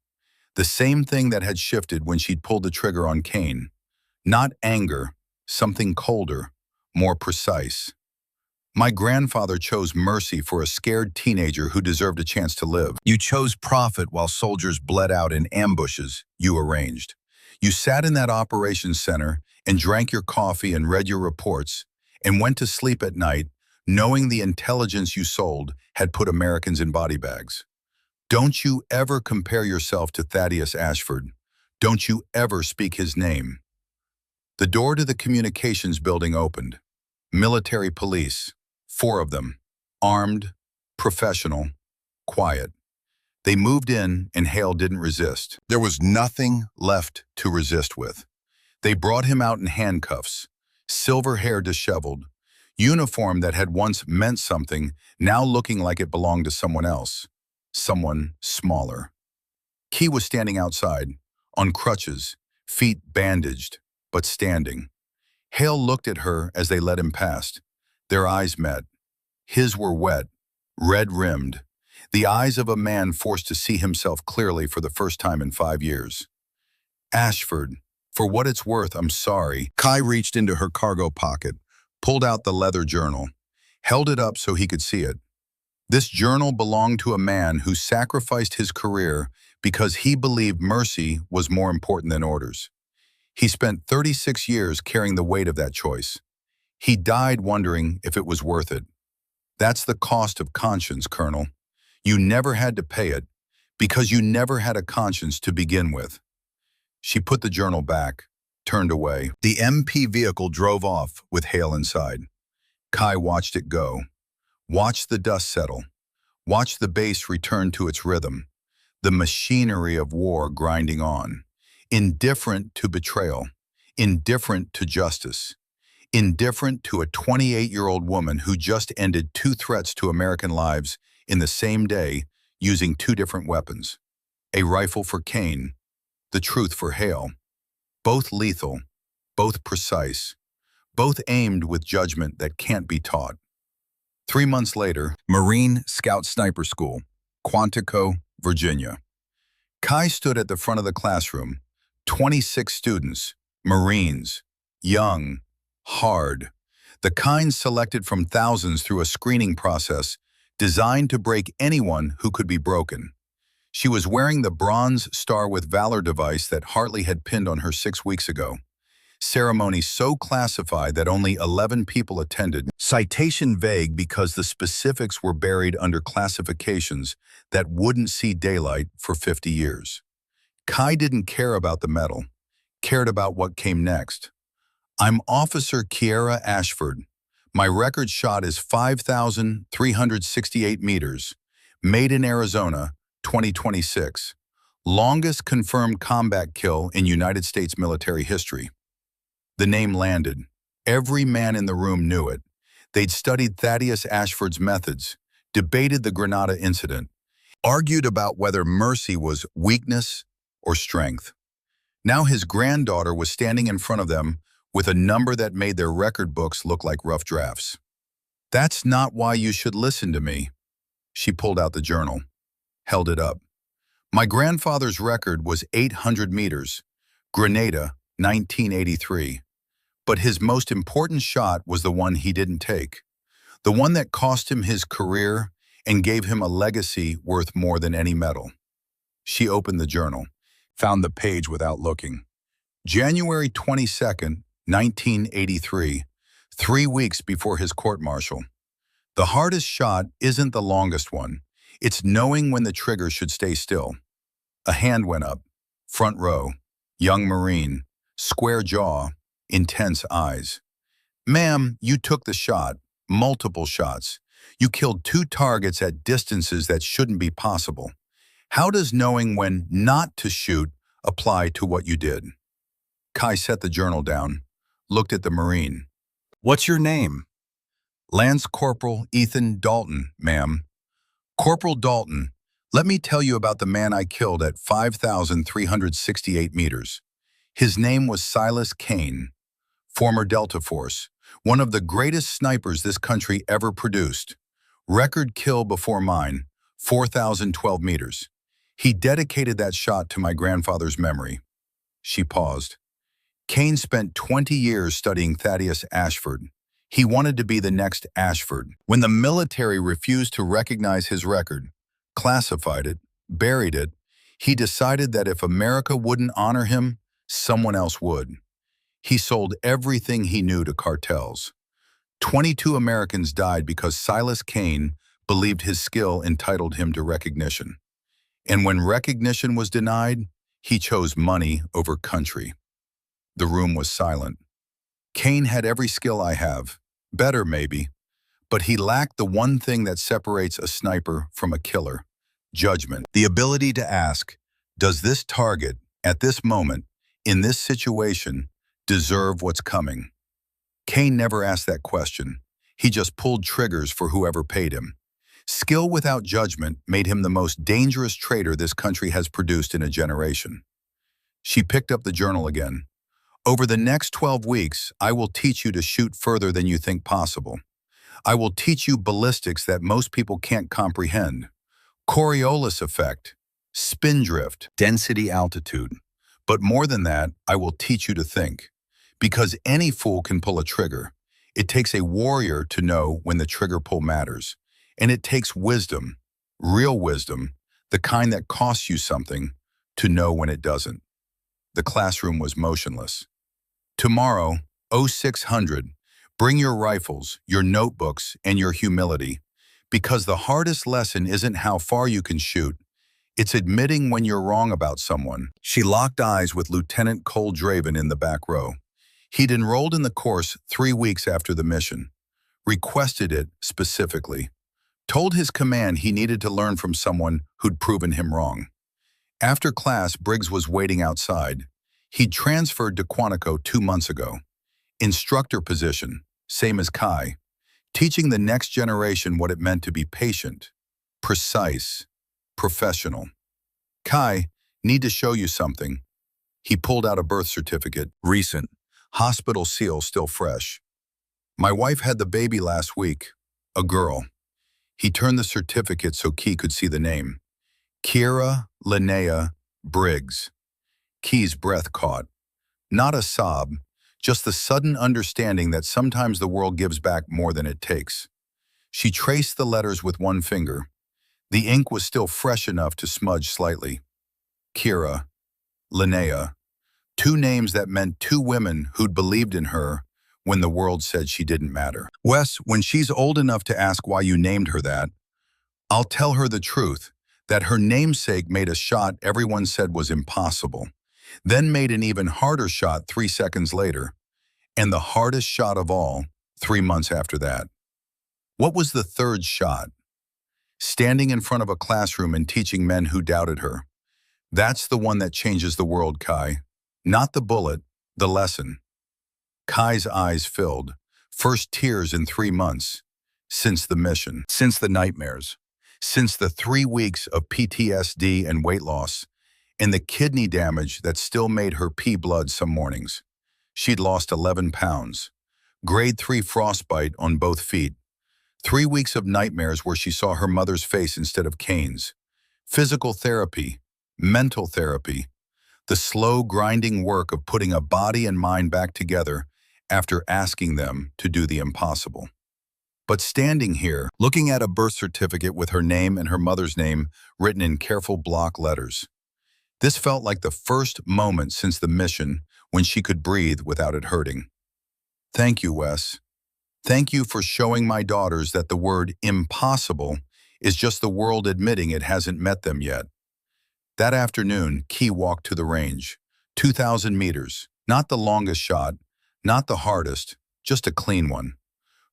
The same thing that had shifted when she'd pulled the trigger on Kane. Not anger, something colder, more precise. My grandfather chose mercy for a scared teenager who deserved a chance to live. You chose profit while soldiers bled out in ambushes you arranged. You sat in that operations center and drank your coffee and read your reports and went to sleep at night knowing the intelligence you sold had put Americans in body bags. Don't you ever compare yourself to Thaddeus Ashford. Don't you ever speak his name. The door to the communications building opened. Military police, 4 of them, armed, professional, quiet. They moved in and Hale didn't resist. There was nothing left to resist with. They brought him out in handcuffs, silver hair disheveled, uniform that had once meant something, now looking like it belonged to someone else, someone smaller. Key was standing outside, on crutches, feet bandaged, but standing. Hale looked at her as they led him past. Their eyes met. His were wet, red-rimmed, the eyes of a man forced to see himself clearly for the first time in 5 years. Ashford, for what it's worth, I'm sorry. Kai reached into her cargo pocket, pulled out the leather journal, held it up so he could see it. This journal belonged to a man who sacrificed his career because he believed mercy was more important than orders. He spent 36 years carrying the weight of that choice. He died wondering if it was worth it. That's the cost of conscience, Colonel. You never had to pay it because you never had a conscience to begin with. She put the journal back, turned away. The MP vehicle drove off with Hale inside. Kai watched it go, watched the dust settle, watched the bass return to its rhythm, the machinery of war grinding on, indifferent to betrayal, indifferent to justice, indifferent to a 28-year-old woman who just ended 2 threats to American lives in the same day using 2 different weapons. A rifle for Kane, the truth for Hale. Both lethal, both precise, both aimed with judgment that can't be taught. 3 months later, Marine Scout Sniper School, Quantico, Virginia. Kai stood at the front of the classroom. 26 students, Marines, young, hard, the kind selected from thousands through a screening process designed to break anyone who could be broken. She was wearing the Bronze Star with Valor device that Hartley had pinned on her 6 weeks ago. Ceremony so classified that only 11 people attended. Citation vague because the specifics were buried under classifications that wouldn't see daylight for 50 years. Kai didn't care about the medal, cared about what came next. I'm Officer Kiera Ashford. My record shot is 5,368 meters. Made in Arizona, 2026. Longest confirmed combat kill in United States military history. The name landed. Every man in the room knew it. They'd studied Thaddeus Ashford's methods, debated the Grenada incident, argued about whether mercy was weakness or strength. Now his granddaughter was standing in front of them with a number that made their record books look like rough drafts. That's not why you should listen to me. She pulled out the journal, held it up. My grandfather's record was 800 meters, Grenada, 1983. But his most important shot was the one he didn't take, the one that cost him his career and gave him a legacy worth more than any medal. She opened the journal, found the page without looking. January 22nd, 1983, 3 weeks before his court-martial. The hardest shot isn't the longest one. It's knowing when the trigger should stay still. A hand went up, front row, young Marine, square jaw, intense eyes. Ma'am, you took the shot, multiple shots. You killed 2 targets at distances that shouldn't be possible. How does knowing when not to shoot apply to what you did? Kai set the journal down, looked at the Marine. What's your name? Lance Corporal Ethan Dalton, ma'am. Corporal Dalton, let me tell you about the man I killed at 5,368 meters. His name was Silas Kane, former Delta Force, one of the greatest snipers this country ever produced. Record kill before mine, 4,012 meters. He dedicated that shot to my grandfather's memory. She paused. Kane spent 20 years studying Thaddeus Ashford. He wanted to be the next Ashford. When the military refused to recognize his record, classified it, buried it, he decided that if America wouldn't honor him, someone else would. He sold everything he knew to cartels. 22 Americans died because Silas Kane believed his skill entitled him to recognition. And when recognition was denied, he chose money over country. The room was silent. Kane had every skill I have, better maybe, but he lacked the one thing that separates a sniper from a killer: judgment. The ability to ask, does this target, at this moment, in this situation, deserve what's coming? Kane never asked that question. He just pulled triggers for whoever paid him. Skill without judgment made him the most dangerous traitor this country has produced in a generation. She picked up the journal again. Over the next 12 weeks, I will teach you to shoot further than you think possible. I will teach you ballistics that most people can't comprehend. Coriolis effect, spindrift, density altitude. But more than that, I will teach you to think. Because any fool can pull a trigger. It takes a warrior to know when the trigger pull matters. And it takes wisdom, real wisdom, the kind that costs you something, to know when it doesn't. The classroom was motionless. Tomorrow, 0600, bring your rifles, your notebooks, and your humility. Because the hardest lesson isn't how far you can shoot, it's admitting when you're wrong about someone. She locked eyes with Lieutenant Cole Draven in the back row. He'd enrolled in the course 3 weeks after the mission, requested it specifically, told his command he needed to learn from someone who'd proven him wrong. After class, Briggs was waiting outside. He'd transferred to Quantico 2 months ago. Instructor position, same as Kai, teaching the next generation what it meant to be patient, precise, professional. Kai, need to show you something. He pulled out a birth certificate, recent, hospital seal still fresh. My wife had the baby last week, a girl. He turned the certificate so Key could see the name. Kira Linnea Briggs. Key's breath caught. Not a sob, just the sudden understanding that sometimes the world gives back more than it takes. She traced the letters with one finger. The ink was still fresh enough to smudge slightly. Kira, Linnea, 2 names that meant 2 women who'd believed in her when the world said she didn't matter. Wes, when she's old enough to ask why you named her that, I'll tell her the truth, that her namesake made a shot everyone said was impossible, then made an even harder shot 3 seconds later, and the hardest shot of all 3 months after that. What was the 3rd shot? Standing in front of a classroom and teaching men who doubted her. That's the one that changes the world, Kai. Not the bullet, the lesson. Kai's eyes filled. First tears in 3 months. Since the mission. Since the nightmares. Since the 3 weeks of PTSD and weight loss. And the kidney damage that still made her pee blood some mornings. She'd lost 11 pounds. Grade 3 frostbite on both feet. 3 weeks of nightmares where she saw her mother's face instead of Kane's. Physical therapy. Mental therapy. The slow, grinding work of putting a body and mind back together after asking them to do the impossible. But standing here, looking at a birth certificate with her name and her mother's name written in careful block letters, this felt like the first moment since the mission when she could breathe without it hurting. Thank you, Wes. Thank you for showing my daughters that the word impossible is just the world admitting it hasn't met them yet. That afternoon, Key walked to the range. 2,000 meters. Not the longest shot, not the hardest, just a clean one.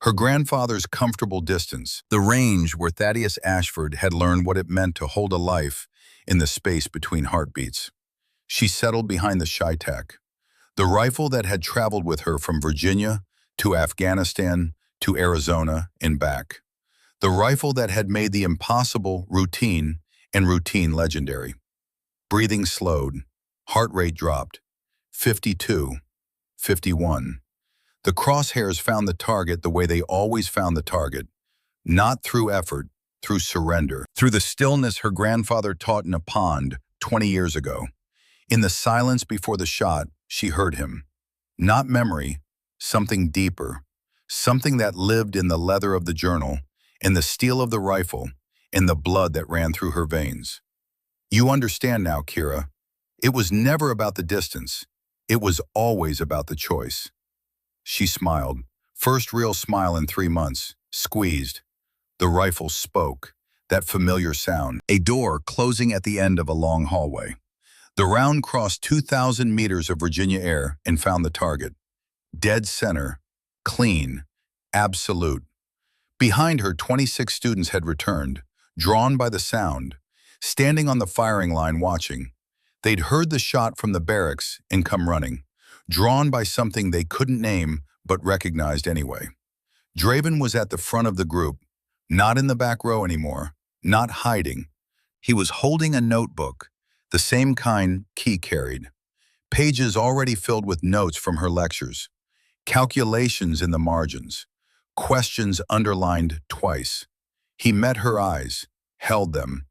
Her grandfather's comfortable distance, the range where Thaddeus Ashford had learned what it meant to hold a life in the space between heartbeats. She settled behind the Shitak, the rifle that had traveled with her from Virginia to Afghanistan to Arizona and back. The rifle that had made the impossible routine and routine legendary. Breathing slowed, heart rate dropped. 52, 51. The crosshairs found the target the way they always found the target, not through effort, through surrender, through the stillness her grandfather taught in a pond 20 years ago. In the silence before the shot, she heard him. Not memory, something deeper, something that lived in the leather of the journal, in the steel of the rifle, in the blood that ran through her veins. You understand now, Kira. It was never about the distance. It was always about the choice. She smiled. First real smile in 3 months. Squeezed. The rifle spoke. That familiar sound. A door closing at the end of a long hallway. The round crossed 2,000 meters of Virginia air and found the target. Dead center. Clean. Absolute. Behind her, 26 students had returned, drawn by the sound, standing on the firing line watching. They'd heard the shot from the barracks and come running, drawn by something they couldn't name but recognized anyway. Draven was at the front of the group, not in the back row anymore, not hiding. He was holding a notebook, the same kind Key carried. Pages already filled with notes from her lectures, calculations in the margins, questions underlined twice. He met her eyes, held them,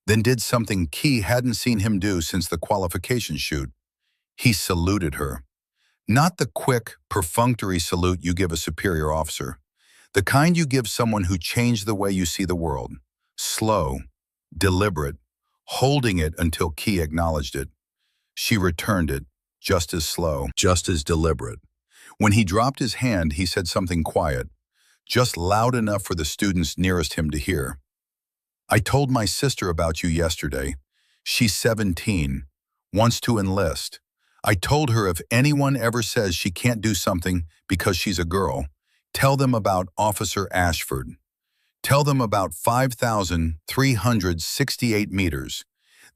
then did something Key hadn't seen him do since the qualification shoot. He saluted her. Not the quick, perfunctory salute you give a superior officer. The kind you give someone who changed the way you see the world. Slow, deliberate, holding it until Key acknowledged it. She returned it, just as slow, just as deliberate. When he dropped his hand, he said something quiet, just loud enough for the students nearest him to hear. I told my sister about you yesterday. She's 17, wants to enlist. I told her if anyone ever says she can't do something because she's a girl, tell them about Officer Ashford. Tell them about 5,368 meters,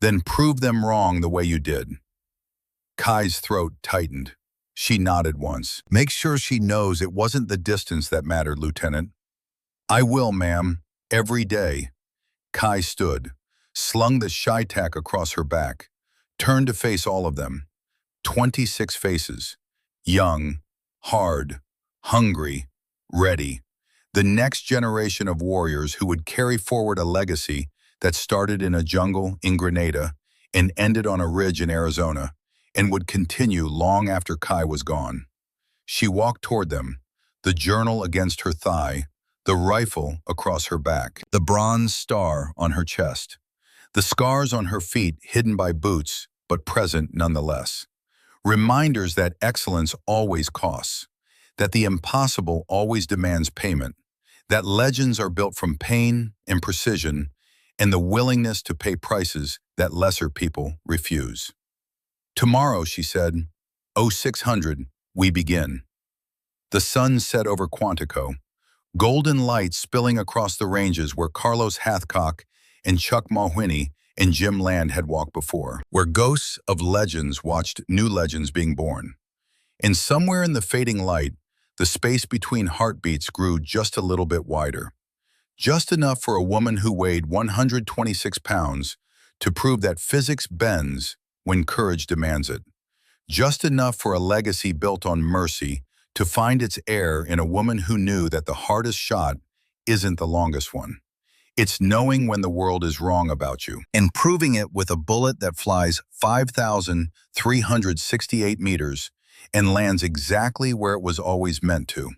then prove them wrong the way you did. Kai's throat tightened. She nodded once. Make sure she knows it wasn't the distance that mattered, Lieutenant. I will, ma'am, every day. Kai stood, slung the Shitak across her back, turned to face all of them. 26 faces. Young, hard, hungry, ready. The next generation of warriors who would carry forward a legacy that started in a jungle in Grenada and ended on a ridge in Arizona and would continue long after Kai was gone. She walked toward them, the journal against her thigh, the rifle across her back, the bronze star on her chest, the scars on her feet hidden by boots, but present nonetheless. Reminders that excellence always costs, that the impossible always demands payment, that legends are built from pain and precision and the willingness to pay prices that lesser people refuse. Tomorrow, she said, 0600, we begin. The sun set over Quantico, golden light spilling across the ranges where Carlos Hathcock and Chuck Mulwhiney and Jim Land had walked before, where ghosts of legends watched new legends being born. And somewhere in the fading light, the space between heartbeats grew just a little bit wider. Just enough for a woman who weighed 126 pounds to prove that physics bends when courage demands it. Just enough for a legacy built on mercy to find its heir in a woman who knew that the hardest shot isn't the longest one. It's knowing when the world is wrong about you and proving it with a bullet that flies 5,368 meters and lands exactly where it was always meant to.